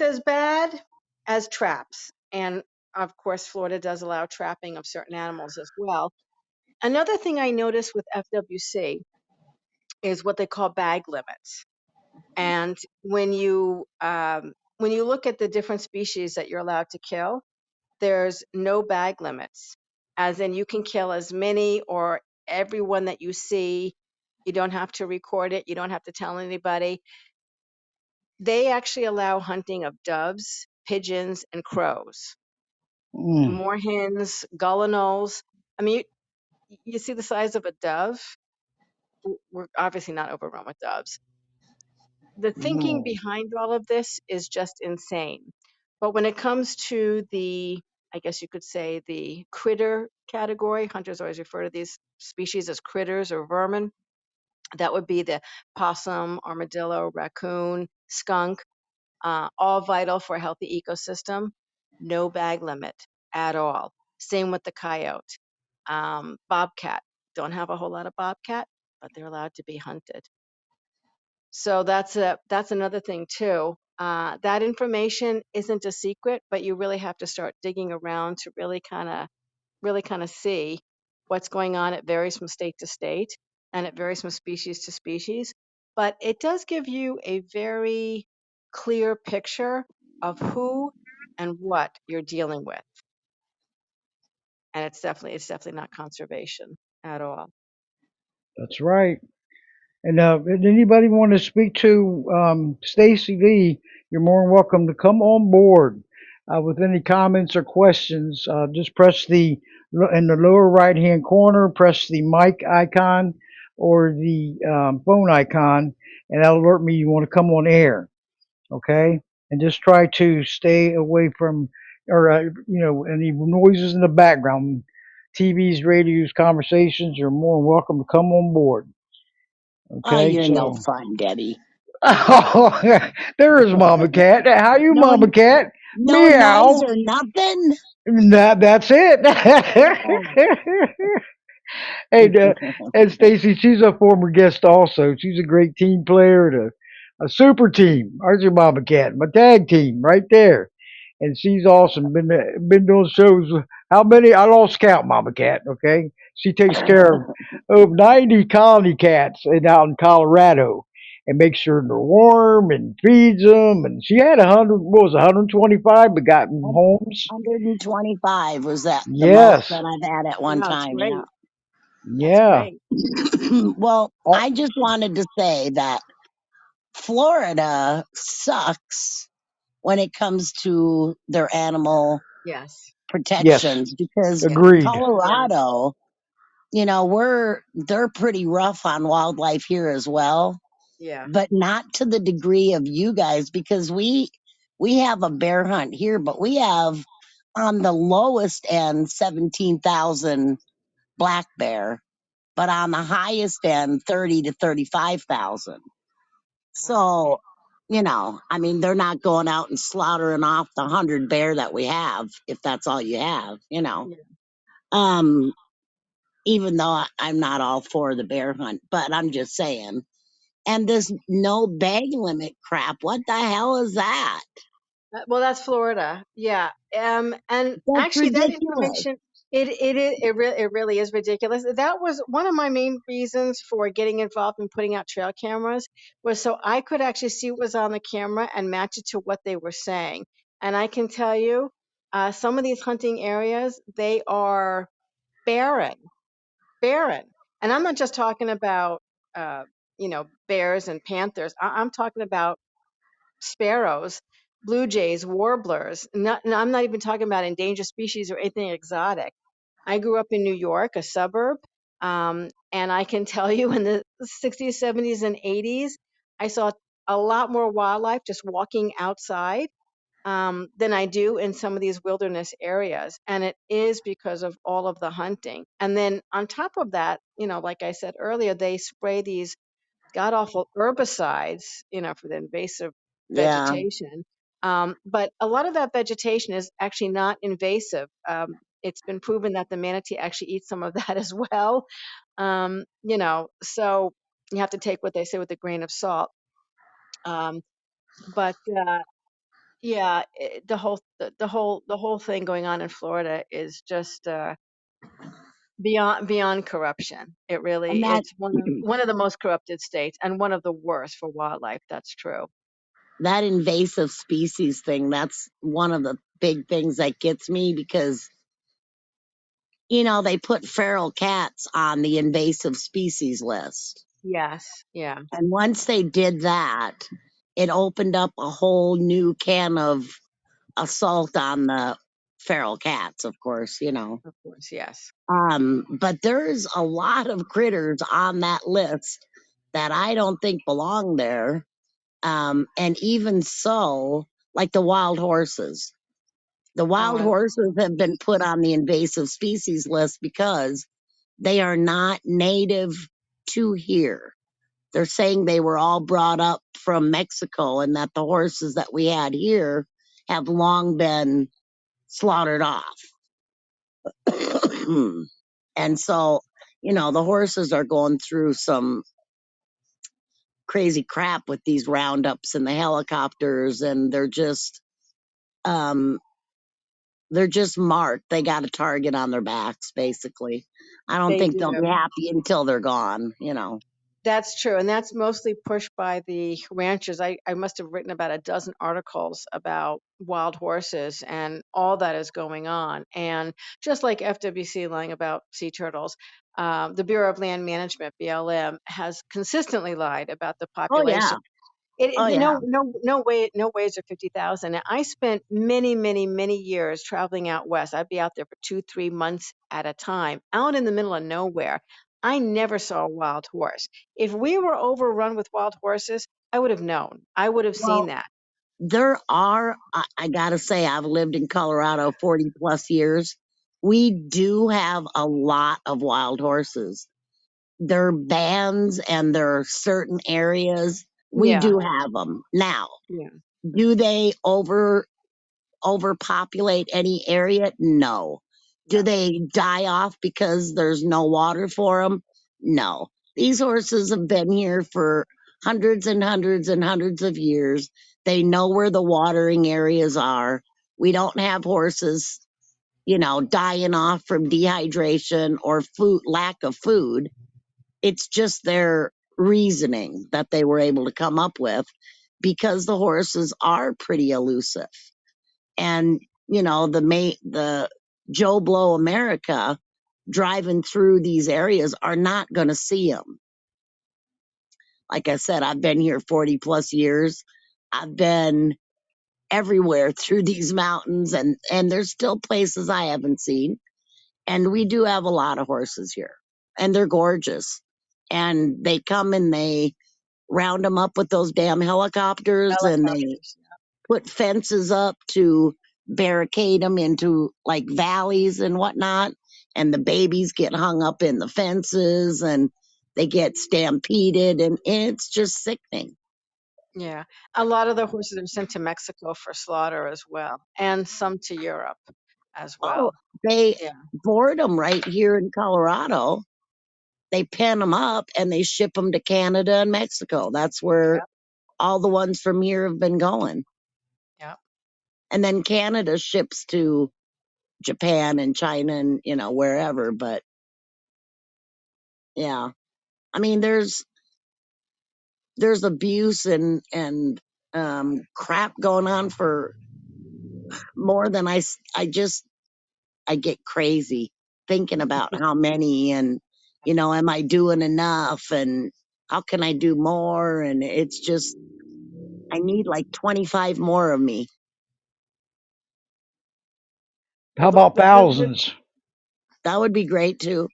as bad as traps, and of course, Florida does allow trapping of certain animals as well. Another thing I noticed with FWC is what they call bag limits. And when you look at the different species that you're allowed to kill, there's no bag limits, as in you can kill as many or everyone that you see. You don't have to record it. You don't have to tell anybody. They actually allow hunting of doves, pigeons, and crows, Mm, moorhens, gullinals. I mean, you see the size of a dove. We're obviously not overrun with doves. The thinking no, behind all of this is just insane. But when it comes to the, I guess you could say, the critter category, hunters always refer to these species as critters or vermin. That would be the possum, armadillo, raccoon, skunk, all vital for a healthy ecosystem. No bag limit at all. Same with the coyote. Bobcat. Don't have a whole lot of bobcat, but they're allowed to be hunted. So that's another thing too. That information isn't a secret, but you really have to start digging around to really kind of see what's going on. It varies from state to state, and it varies from species to species. But it does give you a very clear picture of who and what you're dealing with, and it's definitely not conservation at all. that's right. And if anybody want to speak to Staci-Lee, you're more than welcome to come on board with any comments or questions. Just press the in the lower right hand corner, press the mic icon or the phone icon, and that'll alert me you want to come on air. Okay, and just try to stay away from or any noises in the background. TVs, radios, conversations. You're more than welcome to come on board. Oh, Okay, you're no so fun, Debbie. oh, there is Mama Cat. How you, No, Mama Cat? no noise Meow. or nothing. That's it. Oh. Hey, and Stacy, she's a former guest also. She's a great team player and a super team. Ours your Mama Cat, my tag team right there. And she's awesome. Been doing shows. How many? I lost count, Mama Cat. Okay, she takes care of 90 colony cats out in Colorado and makes sure they're warm and feeds them. And she had 100, what was it, 125, but got in homes. 125 was that the most Yes, that I've had at one No, it's time, yeah. great. That's yeah. great. Well, Oh, I just wanted to say that Florida sucks when it comes to their animal Yes. yes, protections because Yes. agreed. Yes. Colorado, they're pretty rough on wildlife here as well, Yeah. but not to the degree of you guys because we have a bear hunt here, but we have on the lowest end 17,000 black bear, but on the highest end 30 to 35,000. Wow. So, I mean, they're not going out and slaughtering off the 100 bear that we have if that's all you have. Yeah. Um even though I'm not all for the bear hunt, but I'm just saying. And this no bag limit crap, what the hell is that? Well, that's Florida. Yeah. And That's actually, that ridiculous. information, it really is ridiculous. That was one of my main reasons for getting involved in putting out trail cameras, was so I could actually see what was on the camera and match it to what they were saying. And I can tell you, some of these hunting areas, they are barren, barren. And I'm not just talking about, bears and panthers. I'm talking about sparrows, blue jays, warblers. I'm not even talking about endangered species or anything exotic. I grew up in New York, a suburb, and I can tell you in the 60s, 70s, and 80s, I saw a lot more wildlife just walking outside than I do in some of these wilderness areas. And it is because of all of the hunting. And then on top of that, like I said earlier, they spray these god awful herbicides, for the invasive Yeah, vegetation. But a lot of that vegetation is actually not invasive. It's been proven that the manatee actually eats some of that as well. So you have to take what they say with a grain of salt. Um, but yeah, the whole thing going on in Florida is just beyond corruption. It And really, that it's one of the most corrupted states and one of the worst for wildlife. That's true. that invasive species thing, that's one of the big things that gets me because, they put feral cats on the invasive species list. Yes. Yeah. And once they did that, it opened up a whole new can of assault on the feral cats, of course. Of course. Yes. But there's a lot of critters on that list that I don't think belong there. And even so, like the wild horses. The Oh, wild I love horses wild have been put horses. on the invasive species list because they are not native to here. They're saying they were all brought up from Mexico and that the horses that we had here have long been slaughtered off. And so, the horses are going through some crazy crap with these roundups and the helicopters, and um they're just marked. They got a target on their backs, basically. I don't They think they'll do. be happy until they're gone. That's true. And that's mostly pushed by the ranchers. I must have written about a dozen articles about wild horses and all that is going on. And just like FWC lying about sea turtles, the Bureau of Land Management, BLM, has consistently lied about the Oh yeah. population. Oh yeah. No ways are 50,000. And I spent many, many, many years traveling out west. I'd be out there for 2, 3 months at a time, out in the middle of nowhere. I never saw a wild horse. If we were overrun with wild horses, I would have known. I would have seen Well, that. there are, I gotta say, I've lived in Colorado 40 plus years. We do have a lot of wild horses. There are bands and there are certain areas. We Yeah, do have them. Now, yeah, do they overpopulate any area? No. Do no, they die off because there's no water for them? No. These horses have been here for hundreds and hundreds and hundreds of years. They know where the watering areas are. We don't have horses, dying off from dehydration or food lack of food. It's just their reasoning that they were able to come up with because the horses are pretty elusive. And the Joe Blow America driving through these areas are not going to see them. Like I said, I've been here 40 plus years. I've been everywhere through these mountains, and there's still places I haven't seen. And we do have a lot of horses here, and they're gorgeous. And they come and they round them up with those damn helicopters, and they helicopters. put fences up to barricade them into like valleys and whatnot. And the babies get hung up in the fences and they get stampeded, and it's just sickening. Yeah, a lot of the horses are sent to Mexico for slaughter as well, and some to Europe as Oh, well. they Yeah, board them right here in Colorado. They pen them up and they ship them to Canada and Mexico. That's where yeah, all the ones from here have been going. yeah. And then Canada ships to Japan and China and, wherever. But yeah, I mean, there's abuse and crap going on for more than I get crazy thinking about how many and am I doing enough and how can I do more, and it's just I need like 25 more of me. How Well, about thousands? That would be great too.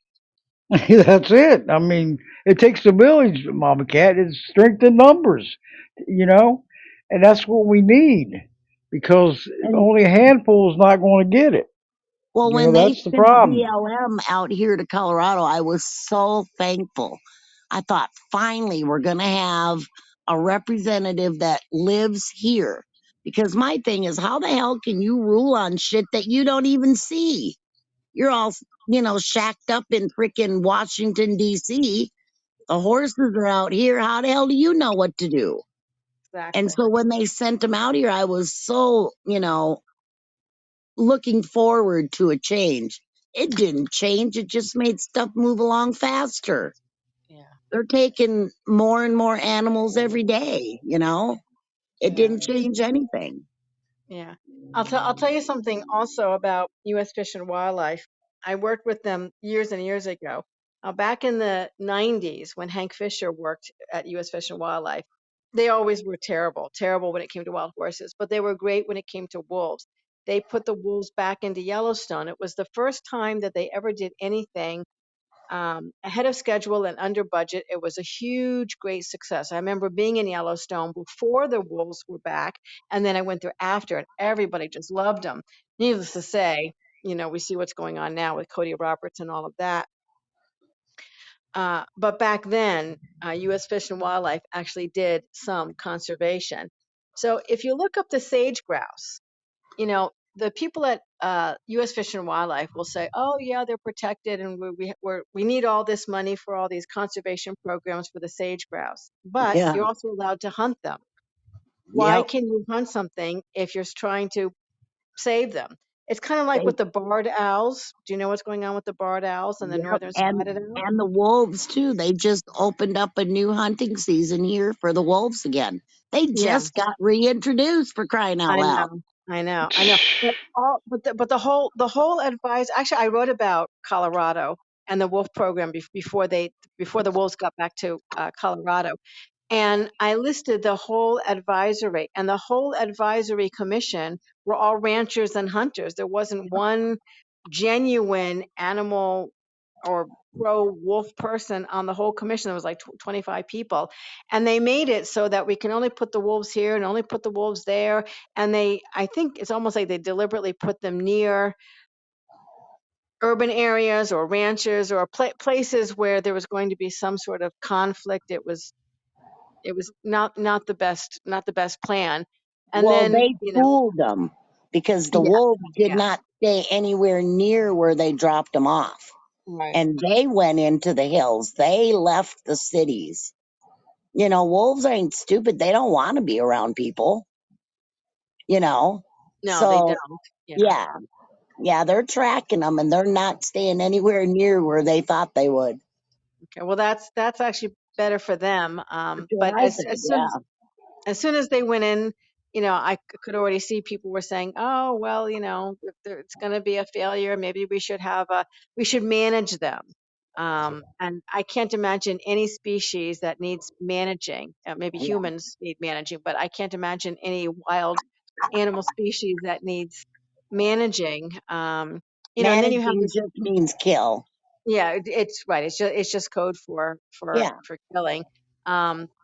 That's it. I mean, it takes a village, Mama Cat. It's strength in numbers, you know, and that's what we need because And only a handful is not going to get it. well, You know, when they that's the sent problem. BLM out here to Colorado, I was so thankful. I thought finally we're going to have a representative that lives here. Because my thing is, how the hell can you rule on shit that you don't even see? You're all, shacked up in frickin' Washington, D.C. The horses are out here. How the hell do you know what to do? And exactly. so when they sent them out here, I was so, looking forward to a change. It didn't change. It just made stuff move along faster. Yeah. They're taking more and more animals every day, you know? It Yeah. didn't change anything. Yeah. I'll tell you something also about U.S. Fish and Wildlife. I worked with them years and years ago. Back in the 90s, when Hank Fisher worked at U.S. Fish and Wildlife, they always were terrible, terrible when it came to wild horses, but they were great when it came to wolves. They put the wolves back into Yellowstone. It was the first time that they ever did anything ahead of schedule and under budget. It was a huge, great success. I remember being in Yellowstone before the wolves were back, and then I went there after, and everybody just loved them. Needless to say, we see what's going on now with Cody Roberts and all of that. But back then, U.S. Fish and Wildlife actually did some conservation. So if you look up the sage grouse, the people at U.S. Fish and Wildlife will say, "Oh, yeah, they're protected, and we need all this money for all these conservation programs for the sage grouse." But Yeah. you're also allowed to hunt them. Why Yep. can you hunt something if you're trying to save them? It's kind of like They, with the barred owls. Do you know what's going on with the barred owls and the yep. northern And spotted owl? and the wolves too. They just opened up a new hunting season here for the wolves again. They Yeah. just got reintroduced, for crying out I loud. know, I know. But the whole advice. Actually, I wrote about Colorado and the wolf program before the wolves got back to Colorado, and I listed the whole advisory, and the whole advisory commission were all ranchers and hunters. There wasn't one genuine animal or pro wolf person on the whole commission. There was like 25 people, and they made it so that we can only put the wolves here and only put the wolves there. And I think it's almost like they deliberately put them near urban areas or ranches or places where there was going to be some sort of conflict. It was not the best plan. And Well, then, they fooled them because the yeah, wolves did yeah, not stay anywhere near where they dropped them off. right. And they went into the hills. They left the cities. You know, wolves ain't stupid. They don't want to be around people, you know. No, they So, don't. Yeah. yeah, yeah, they're tracking them and they're not staying anywhere near where they thought they would. Okay. Well, that's actually better for them. That's what But I as think, as soon yeah. as they went in, I could already see people were saying, "Oh, well, it's going to be a failure. Maybe we should manage them." And I can't imagine any species that needs managing. Maybe Yeah. humans need managing, but I can't imagine any wild animal species that needs managing. And then you have Managing this. just means kill. Yeah, it's right. It's just code for for Yeah. for killing,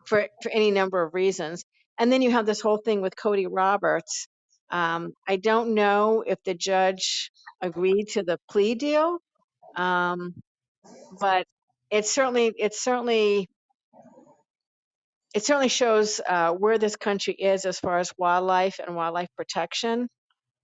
for any number of reasons. And then you have this whole thing with Cody Roberts. I don't know if the judge agreed to the plea deal, um, but it certainly shows where this country is as far as wildlife and wildlife protection.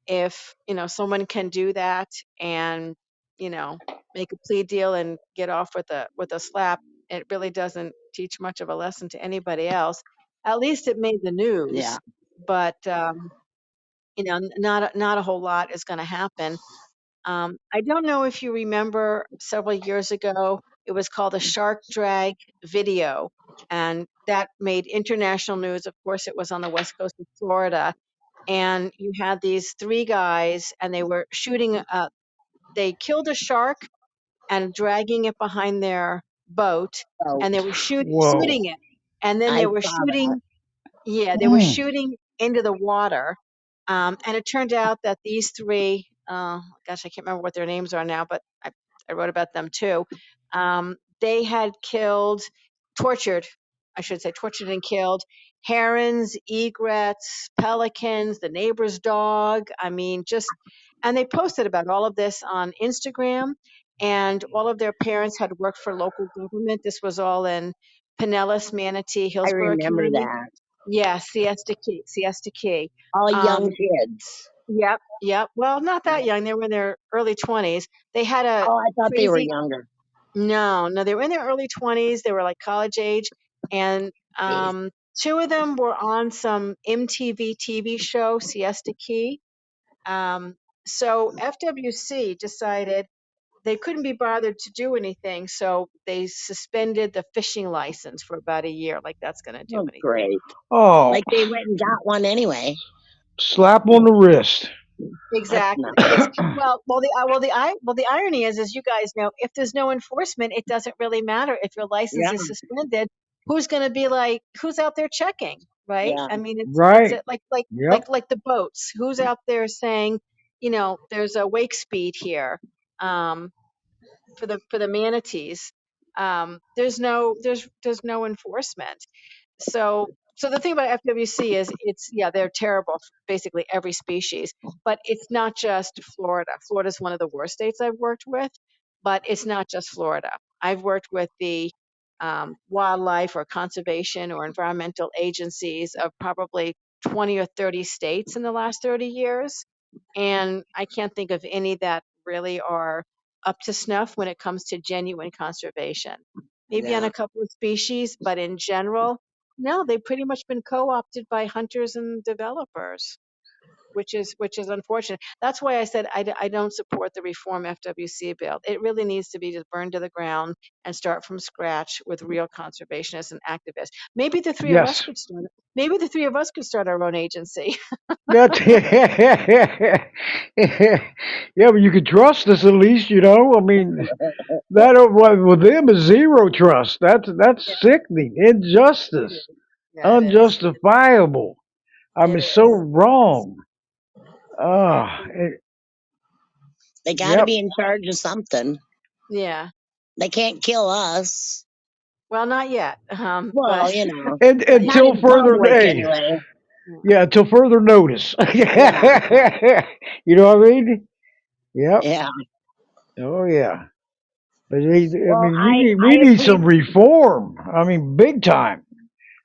If someone can do that and you know make a plea deal and get off with a slap, it really doesn't teach much of a lesson to anybody else. At least it made the Yeah. news, but not a whole lot is going to happen. I don't know if you remember several years ago, it was called a shark drag video, and that made international news. Of course, it was on the west coast of Florida, and you had these three guys, and they were shooting. They killed a shark and dragging it behind their boat, So and they were Whoa. shooting it, and then I they were saw that. shooting. Yeah, they were Mm. shooting into the water, and it turned out that these three, gosh, I can't remember what their names are now, but I wrote about them too. They had tortured, I should say, tortured and killed herons, egrets, pelicans, the neighbor's dog. I mean, and they posted about all of this on Instagram, and all of their parents had worked for local government. This was all in Pinellas, Manatee, I Hillsborough remember County. that. Yeah, Siesta Key, Siesta Key. All young Um, kids. yep, yep. Well, not that young. They were in their early 20s. They had a Oh, I thought they were crazy, younger. no, no, they were in their early 20s. They were like college age. And Jeez. two of them were on some MTV TV show, Siesta Key. Um, so FWC decided they couldn't be bothered to do anything, so they suspended the fishing license for about a year. Like that's going to do Oh, anything. great. Oh, Like they went and got one anyway. slap on the wrist. That's Exactly. It's nice. the irony is, as you guys know, if there's no enforcement, it doesn't really matter if your license Yeah, is suspended. Who's going to be like, who's out there checking, right? yeah, I mean, it's Right. Yep. like the boats. Who's out there saying, there's a wake speed here, um, for the manatees. There's no enforcement. So the thing about FWC is they're terrible for basically every species, but it's not just Florida. Florida is one of the worst states I've worked with, but it's not just Florida. I've worked with the wildlife or conservation or environmental agencies of probably 20 or 30 states in the last 30 years, and I can't think of any that really are up to snuff when it comes to genuine conservation. Maybe on yeah. a couple of species, but in general, no, they've pretty much been co-opted by hunters and developers, which is unfortunate. That's why I said I don't support the reform FWC bill. It really needs to be just burned to the ground and start from scratch with real conservationists and activists. Maybe the three of us Yes. could start. Maybe the three of us could start our own agency. That's yeah, but you could trust us at least, you know. I mean, that with them is zero trust. That's Yeah, sickening, it is. injustice, Yeah, it is. unjustifiable. I It mean, so is. wrong. Ah, And They got to yep. be in charge of something. yeah. They can't kill us. Well, not yet. But Well, you know, And but not until in further, public hey, anyway. yeah, until further notice. Yeah, You know what I mean? Yep. yeah. Oh yeah. But I Well, mean, we I need some appreciate. reform. I mean, big time.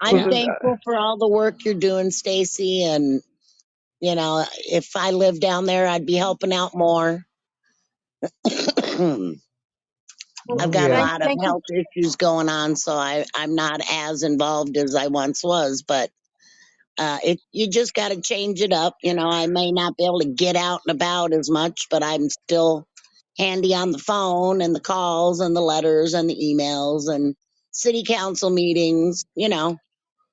I'm 'Cause, yeah. thankful for all the work you're doing, Stacy. And you know, if I lived down there, I'd be helping out more. I've Well, oh got a yeah, lot of thank you. health issues going on, so I'm not as involved as I once was. But you just got to change it up. You know, I may not be able to get out and about as much, but I'm still handy on the phone and the calls and the letters and the emails and city council meetings. You know,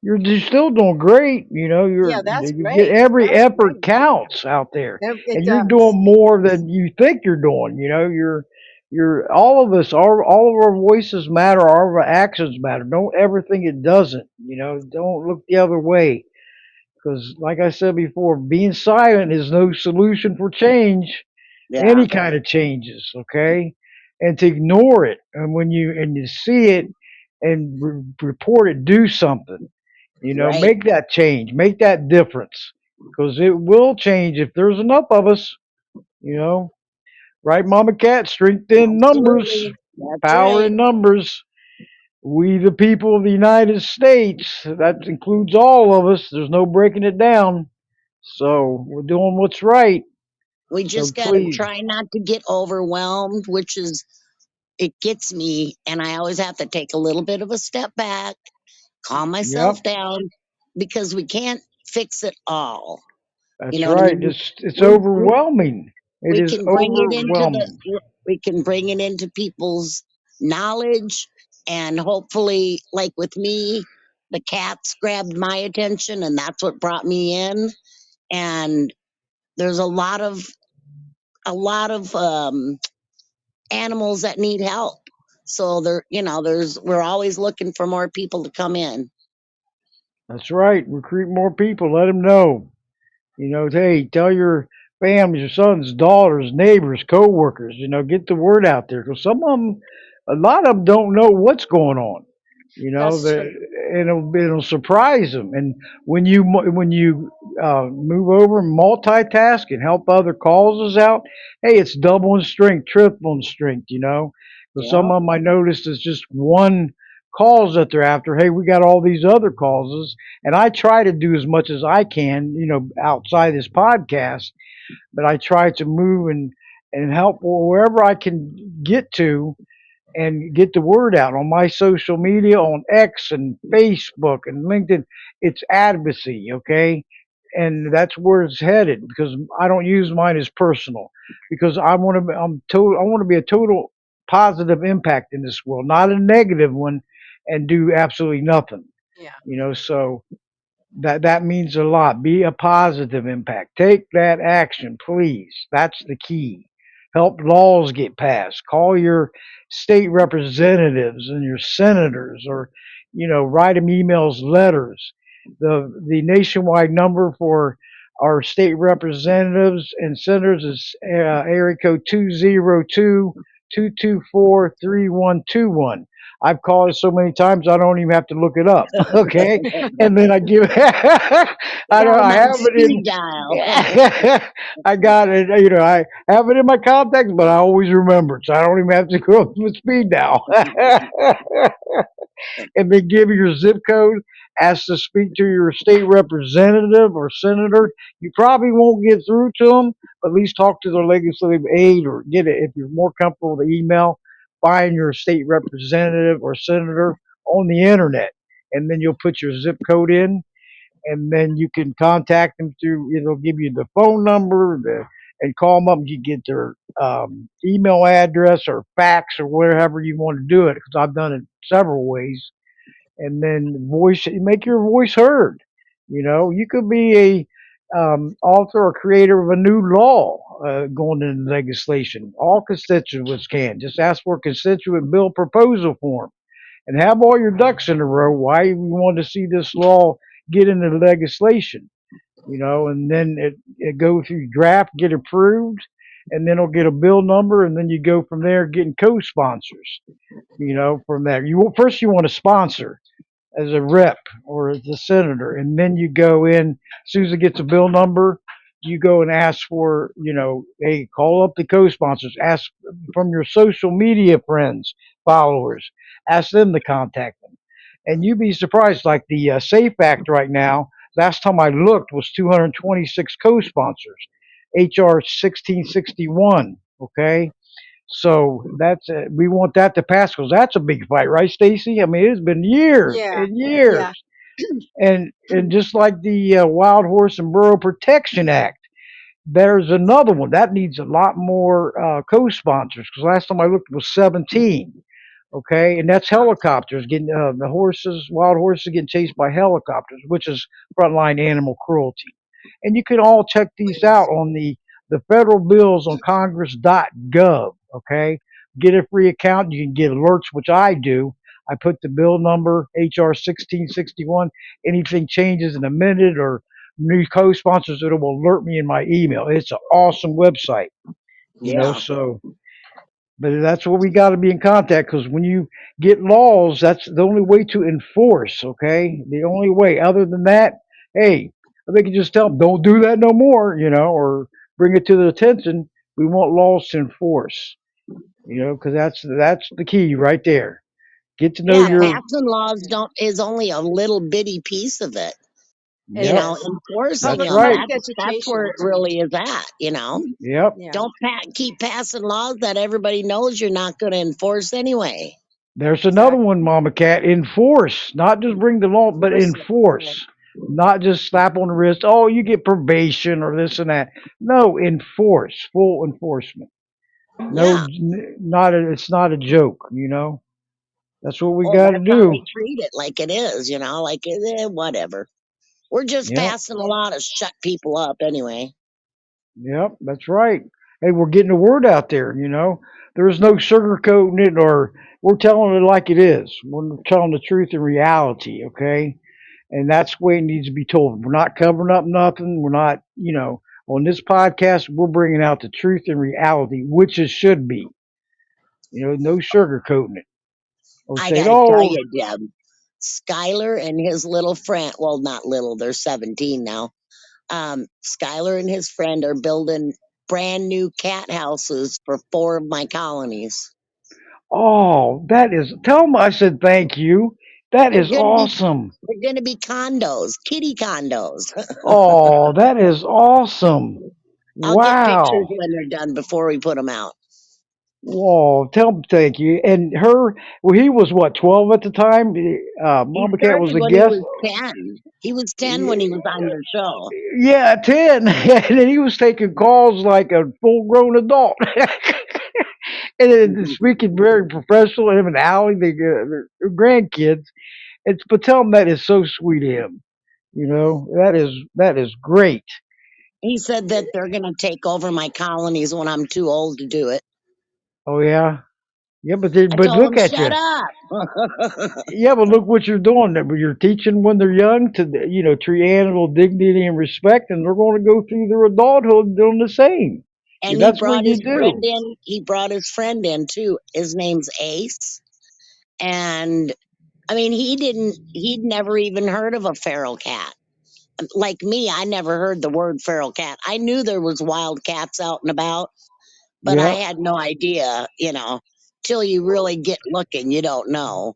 you're still doing great. You know, Yeah, that's you get great. every That's effort great. counts out there, It and you're does. doing more than you think you're doing. You know, you're all of us. All of our voices matter. All of our actions matter. Don't ever think it doesn't. You know, don't look the other way. Because, like I said before, being silent is no solution for change. yeah, Any kind of changes, okay? And to ignore it, and when you see it and report it, do something. You know, right. make that change, make that difference, because it will change if there's enough of us. You know, right, Mama Cat? Strength in numbers, Absolutely. That's power right. in numbers. We, the people of the United States, that includes all of us. There's no breaking it down. So we're doing what's right. We So just got to please, try not to get overwhelmed, which is, it gets me. And I always have to take a little bit of a step back, calm myself yep, down, because we can't fix it all. You that's know what I right. mean? It's We overwhelming. It we is can bring it into overwhelming. we can bring it into people's knowledge, and hopefully, like with me, the cats grabbed my attention, and that's what brought me in. And there's a lot of animals that need help. So we're always looking for more people to come in. That's right. Recruit more people. Let them know. You know, hey, tell your families, your sons, daughters, neighbors, coworkers. You know, get the word out there because some of them, a lot of them don't know what's going on. You know, That's true. and it'll surprise them. And when you move over and multitask and help other causes out, hey, it's double in strength, triple in strength. You know, because some Yeah, of them I noticed is just one cause that they're after. Hey, we got all these other causes, and I try to do as much as I can. You know, outside this podcast, but I try to move and help wherever I can get to and get the word out on my social media, on X and Facebook and LinkedIn. It's advocacy, okay? and that's where it's headed because I don't use mine as personal because I want to be a total positive impact in this world, not a negative one, and do absolutely nothing. Yeah. So that means a lot. Be a positive impact. Take that action, please. That's the key. Help laws get passed. Call your state representatives and your senators, or write them emails, letters. The nationwide number for our state representatives and senators is area code 202-224-3121. I've called it so many times I don't even have to look it up. Okay, and then I give I don't Got him I on have it speed in dial. I got it, I have it in my contacts, but I always remember it, so I don't even have to go up to speed now. And then give your zip code, ask to speak to your state representative or senator. You probably won't get through to them, but at least talk to their legislative aide or get it if you're more comfortable with the email. Find your state representative or senator on the internet, and then you'll put your zip code in, and then you can contact them through. It'll give you the phone number, and call them up. You get their email address or fax or whatever you want to do it. Because I've done it several ways, and then make your voice heard. You could be a author or creator of a new law going into legislation. All constituents can just ask for a constituent bill proposal form and have all your ducks in a row. Why you want to see this law get into legislation? And then it go through draft, get approved, and then it'll get a bill number, and then you go from there getting co-sponsors. From there, first you want to sponsor as a rep or as a senator, and then you go in. As soon as it gets a bill number, you go and ask for, hey, call up the co-sponsors, ask from your social media friends, followers, ask them to contact them, and you'd be surprised. Like the Safe Act right now, last time I looked was 226 co-sponsors, HR 1661. Okay, so we want that to pass because that's a big fight, right, Stacy? I mean, it's been years Yeah. and years, Yeah. and just like the Wild Horse and Burro Protection Act, there's another one that needs a lot more co-sponsors because last time I looked it was 17. Okay, and that's helicopters getting wild horses getting chased by helicopters, which is frontline animal cruelty. And you can all check these out on the federal bills on congress.gov. Okay, get a free account. You can get alerts, which I do. I put the bill number HR 1661. Anything changes in a minute or new co-sponsors, it will alert me in my email. It's an awesome website, Yeah. so but that's what we got to be in contact because when you get laws, that's the only way to enforce. Okay, the only way. Other than that, hey, they can just tell them don't do that no more, or bring it to their attention. We want laws to enforce, because that's the key right there. Get to know Yeah. Yeah. your. Passing laws don't is only a little bitty piece of it. It Yep, is. Enforcing that's Public them, right. public that's where education. it really is at, Yep. Yeah. Don't keep passing laws that everybody knows you're not going to enforce anyway. There's another Exactly. one, Mama Cat. Enforce, not just bring the law, but Enforce it. Right. enforce. Not just slap on the wrist. Oh, you get probation or this and that. No, enforce, full enforcement. No, Yeah. not it's not a joke. That's what we Oh, got to that's how do. they treat it, like it is, like whatever. We're just Yep, passing a law to shut people up anyway. yep, that's right. Hey, we're getting the word out there. There's no sugarcoating it, or we're telling it like it is. We're telling the truth in reality. Okay, and that's the way it needs to be told. We're not covering up nothing. We're not, on this podcast, we're bringing out the truth and reality, which it should be. No sugarcoating it or I saying, got to tell oh, you, Deb, Skylar and his little friend, well, not little, they're 17 now. Skylar and his friend are building brand new cat houses for 4 of my colonies. oh, that is, tell them I said thank you. That They're is gonna be awesome. they're gonna be condos, kitty condos. Oh, that is awesome. I'll get pictures Wow. when they're done before we put them out. Whoa, tell him thank you. And her, well, he was what, 12 at the time? He Mama Cat was started a when he guest. was 10. He was 10 when he was on your show. Yeah, 10. And then he was taking calls like a full grown adult. And then speaking very professional, him and Allie, they're grandkids. But tell him that is so sweet of him. That is great. He said that they're going to take over my colonies when I'm too old to do it. Oh yeah, yeah. I But told him, look at shut you. up. Yeah, but look what you're doing. You're teaching when they're young to treat animal dignity and respect, and they're going to go through their adulthood doing the same. And he That's what brought you his friend do. in. He brought his friend in too. His name's Ace. And I mean, he'd never even heard of a feral cat. Like me, I never heard the word feral cat. I knew there was wild cats out and about, but I Yeah. had no idea, till you really get looking, you don't know.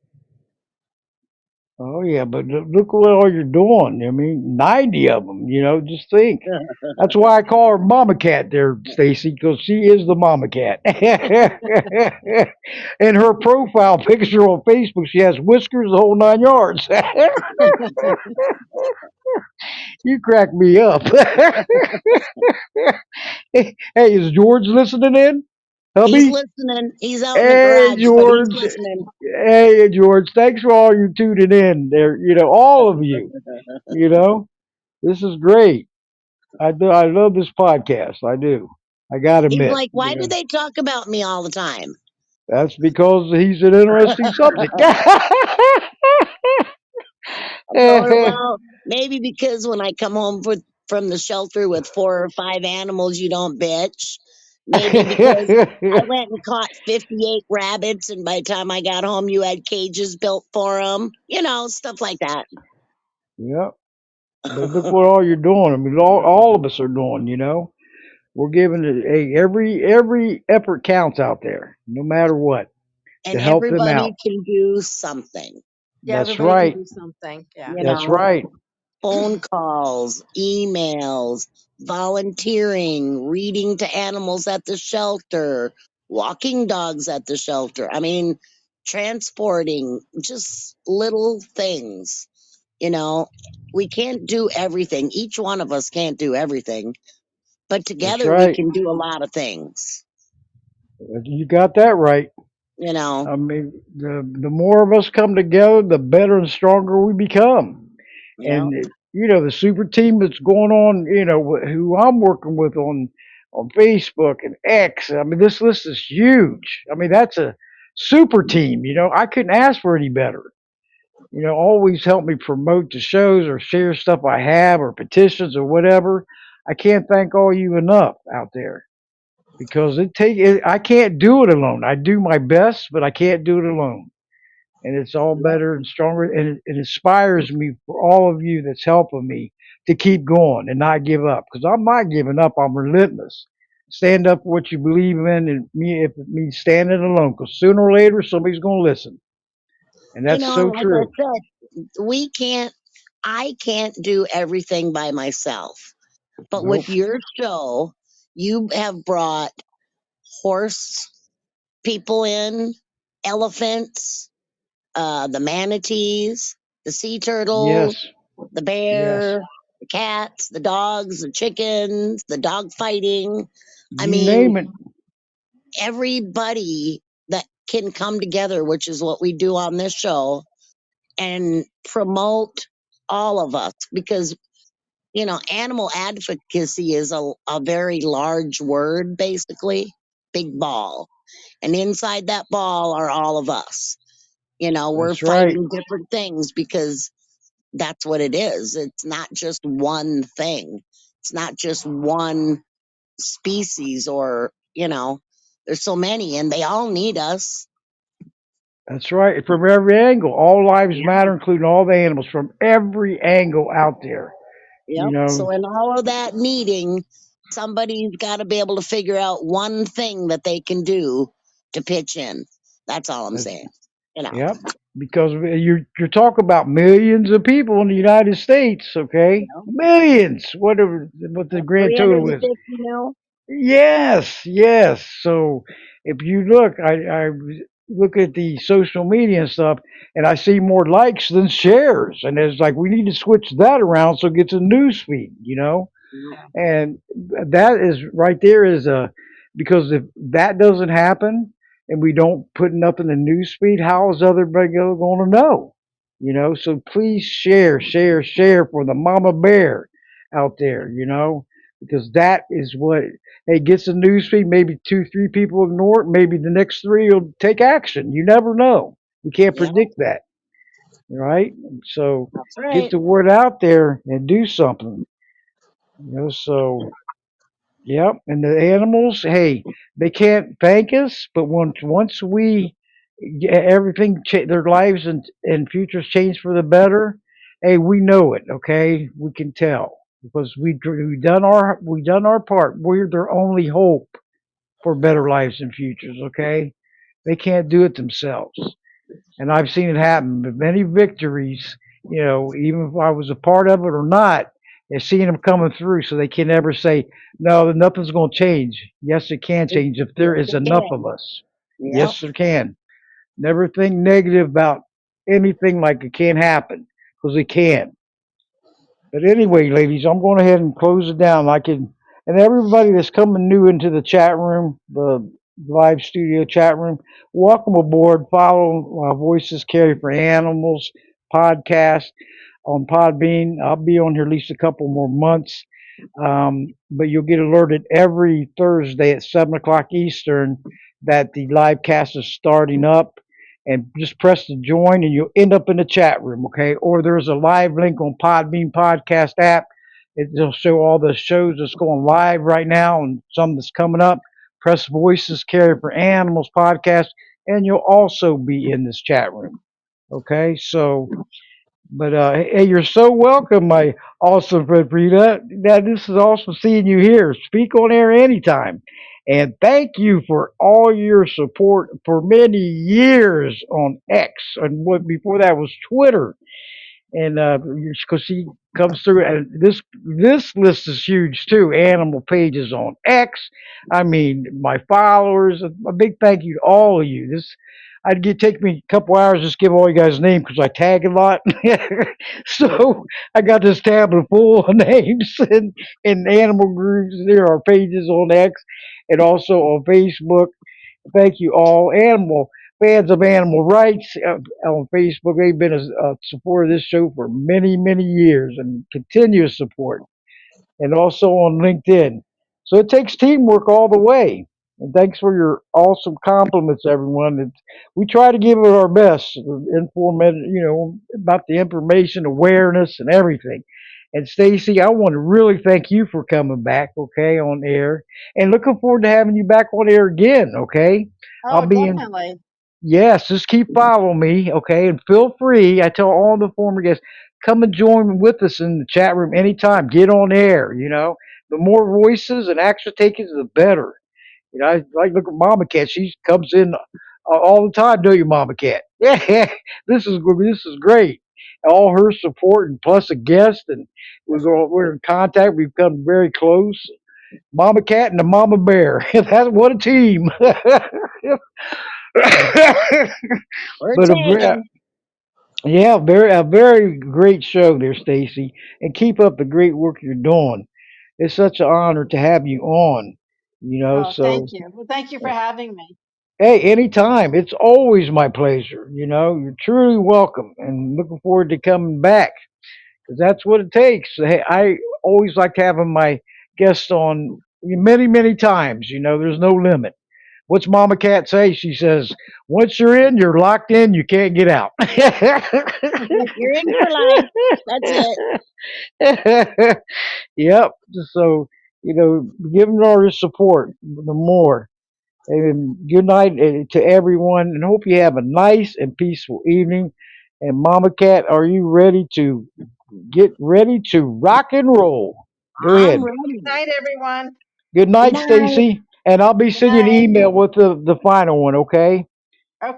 Oh yeah, but look what all you're doing. I mean, 90 of them. Just think. That's why I call her Mama Cat there, Stacy, because she is the Mama Cat. And her profile picture on Facebook, she has whiskers the whole 9 yards. You crack me up. Hey, is George listening in? He's Hubby? listening. He's out in the Hey, garage, but he's George. listening. Hey, George. Thanks for all you tuning in there. All of you. You know, this is great. I do. I love this podcast. I do. I gotta He's admit. like, why do they talk about me all the time? That's because he's an interesting subject. I told her, well, maybe because when I come home from the shelter with 4 or 5 animals, you don't bitch. Maybe because I went and caught 58 rabbits, and by the time I got home, you had cages built for them. Stuff like that. Yeah, but look what all you're doing. I mean, all of us are doing. We're giving it. Hey, every effort counts out there, no matter what, to And help them everybody out. can do something, Yeah, That's everybody can right. do something. Yeah. you That's know, right. phone calls, emails, volunteering, reading to animals at the shelter, walking dogs at the shelter. I mean, transporting, just little things. You know, we can't do everything. Each one of us can't do everything, but That's together we right. can do a lot of things. You got that right. You know, I mean, the more of us come together, the better and stronger we become. yeah. And the super team that's going on, who I'm working with on Facebook and X. I mean, this list is huge. I mean, that's a super team. I couldn't ask for any better. Always help me promote the shows or share stuff I have or petitions or whatever. I can't thank all you enough out there because I can't do it alone. I do my best, but I can't do it alone. And it's all Yep. better and stronger, and it inspires me for all of you that's helping me to keep going and not give up, because I'm not giving up. I'm relentless. Stand up for what you believe in, and me, if it means standing alone, because sooner or later somebody's going to listen, and that's And so like I true. said, I can't do everything by myself. But with Nope. your show, you have brought horse people in, elephants, the manatees, the sea turtles, Yes. the Yes. bear, the cats, the dogs, the chickens, the dog fighting. I You mean, name it. everybody that can come together, which is what we do on this show, and promote all of us because animal advocacy is a very large word, basically, big ball. And inside that ball are all of us. We're That's right. fighting different things because that's what it is. It's not just one thing, it's not just one species there's so many and they all need us. That's right. From every angle, all lives Yeah. matter, including all the animals, from every angle out there. You Yep. know, So, in all of that needing, somebody's got to be able to figure out one thing that they can do to pitch in. That's all I'm That's, saying. You know, yep. Because you're talking about millions of people in the United States. Okay, you know, millions. What the grand total is. 350 mil. Yes, yes. So if you look, I look at the social media and stuff, and I see more likes than shares, and it's like we need to switch that around so it gets a news feed, Yeah. and that is right there is a because if that doesn't happen and we don't put enough in the news feed, how is everybody going to know? So please share, share, share for the mama bear out there, because that is what hey gets the news feed. Maybe two, three people ignore it. Maybe the next three will take action. You never know. We can't Yeah. predict that, right? So That's get right. the word out there and do something. So yep, and the animals, hey, they can't thank us, but once we everything their lives and futures change for the better, hey, we know it. Okay, we can tell because we done our part. We're their only hope for better lives and futures. Okay, they can't do it themselves. And I've seen it happen. But many victories, even if I was a part of it or not, and seeing them coming through, so they can never say, "No, nothing's going to change." Yes, it can change if there Yes, is it enough can. of us. Yep. Yes, there can. Never think negative about anything like it can't happen because it can. But anyway, ladies, I'm going ahead and close it down. And everybody that's coming new into the chat room, the live studio chat room, welcome aboard. Follow Voices Carry for Animals podcast on Podbean. I'll be on here at least a couple more months. But you'll get alerted every Thursday at 7 o'clock Eastern that the live cast is starting up. And just press the join, and you'll end up in the chat room, okay? Or there's a live link on Podbean podcast app. It'll show all the shows that's going live right now and some that's coming up. Press Voices Carry for Animals podcast, and you'll also be in this chat room, okay? So but hey, you're so welcome, my awesome friend Frida. Now, this is awesome seeing you here. Speak on air anytime. And thank you for all your support for many years on X. And what before that was Twitter and because she comes through, and this list is huge too. Animal pages on X. I mean, my followers. A big thank you to all of you. I'd get take me a couple hours just give all you guys names because I tag a lot. So I got this tablet full of names and animal groups. There are pages on X and also on Facebook. Thank you all. Animal fans of animal rights on Facebook. They've been a supporter of this show for many, many years and continuous support. And also on LinkedIn. So it takes teamwork all the way. And thanks for your awesome compliments, everyone. We try to give it our best, about the information, awareness, and everything. And Stacy, I want to really thank you for coming back, okay, on air, and looking forward to having you back on air again, okay. I'll Oh, be in. definitely. Yes, just keep following me, okay, and feel free. I tell all the former guests, come and join with us in the chat room anytime. Get on air. The more voices and action takers, the better. I like look at Mama Cat. She comes in all the time, don't you, Mama Cat? Yeah, this is great. All her support and plus a guest, and we're in contact. We've become very close. Mama Cat and the Mama Bear. That's what a team. We're But tagging. yeah, a very great show there, Stacy, and keep up the great work you're doing. It's such an honor to have you on. Oh, thank So you. Well, thank you for having me. hey, anytime. It's always my pleasure. You're truly welcome, and looking forward to coming back because that's what it takes. Hey, I always like having my guests on many, many times. There's no limit. What's Mama Cat say? She says, "Once you're in, you're locked in. You can't get out." You're in for life. That's it. Yep. So, give them all your support, the more. And good night to everyone, and hope you have a nice and peaceful evening. And Mama Cat, are you ready to get ready to rock and roll? Go I'm ahead. Good ready. night, everyone. Good Good night, night. Stacy. And I'll be Good sending you an night. email with the final one, okay?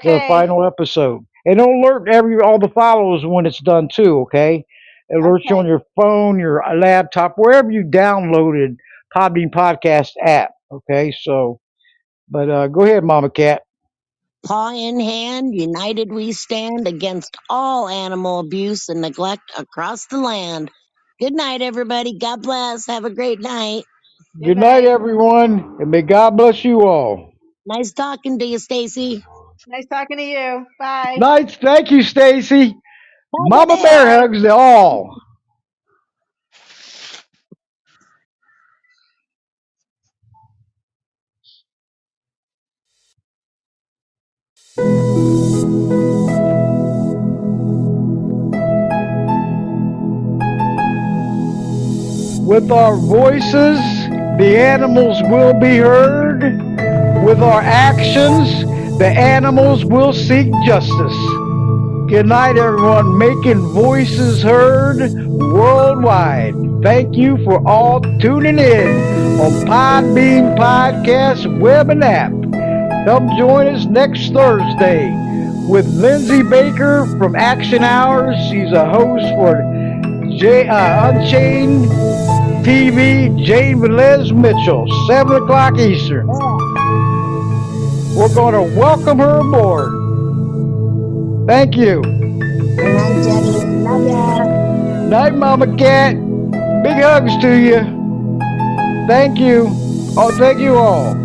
The Okay. final episode. And it'll alert all the followers when it's done too, okay? It alerts you Okay. on your phone, your laptop, wherever you downloaded Podbean Podcast app. Okay, so But go ahead, Mama Cat. Paw in hand, united we stand against all animal abuse and neglect across the land. Good night, everybody. God bless. Have a great night. Good Good night, night. everyone, and may God bless you all. Nice talking to you, Stacy. Nice talking to you. Bye. Night. Thank you, Stacy. Bye, Mama Bear bear. hugs to all. With our voices, the animals will be heard. With our actions, the animals will seek justice. Good night, everyone. Making voices heard worldwide. Thank you for all tuning in on Podbean Podcast web and app. Come join us next Thursday with Lindsay Baker from Action Hours. She's a host for Unchained TV, Jane Velez Mitchell, 7 o'clock Eastern. We're going to welcome her aboard. Thank you. Good night, Jenny. Love ya. Night, Mama Cat. Big hugs to you. Thank you. Oh, thank you all.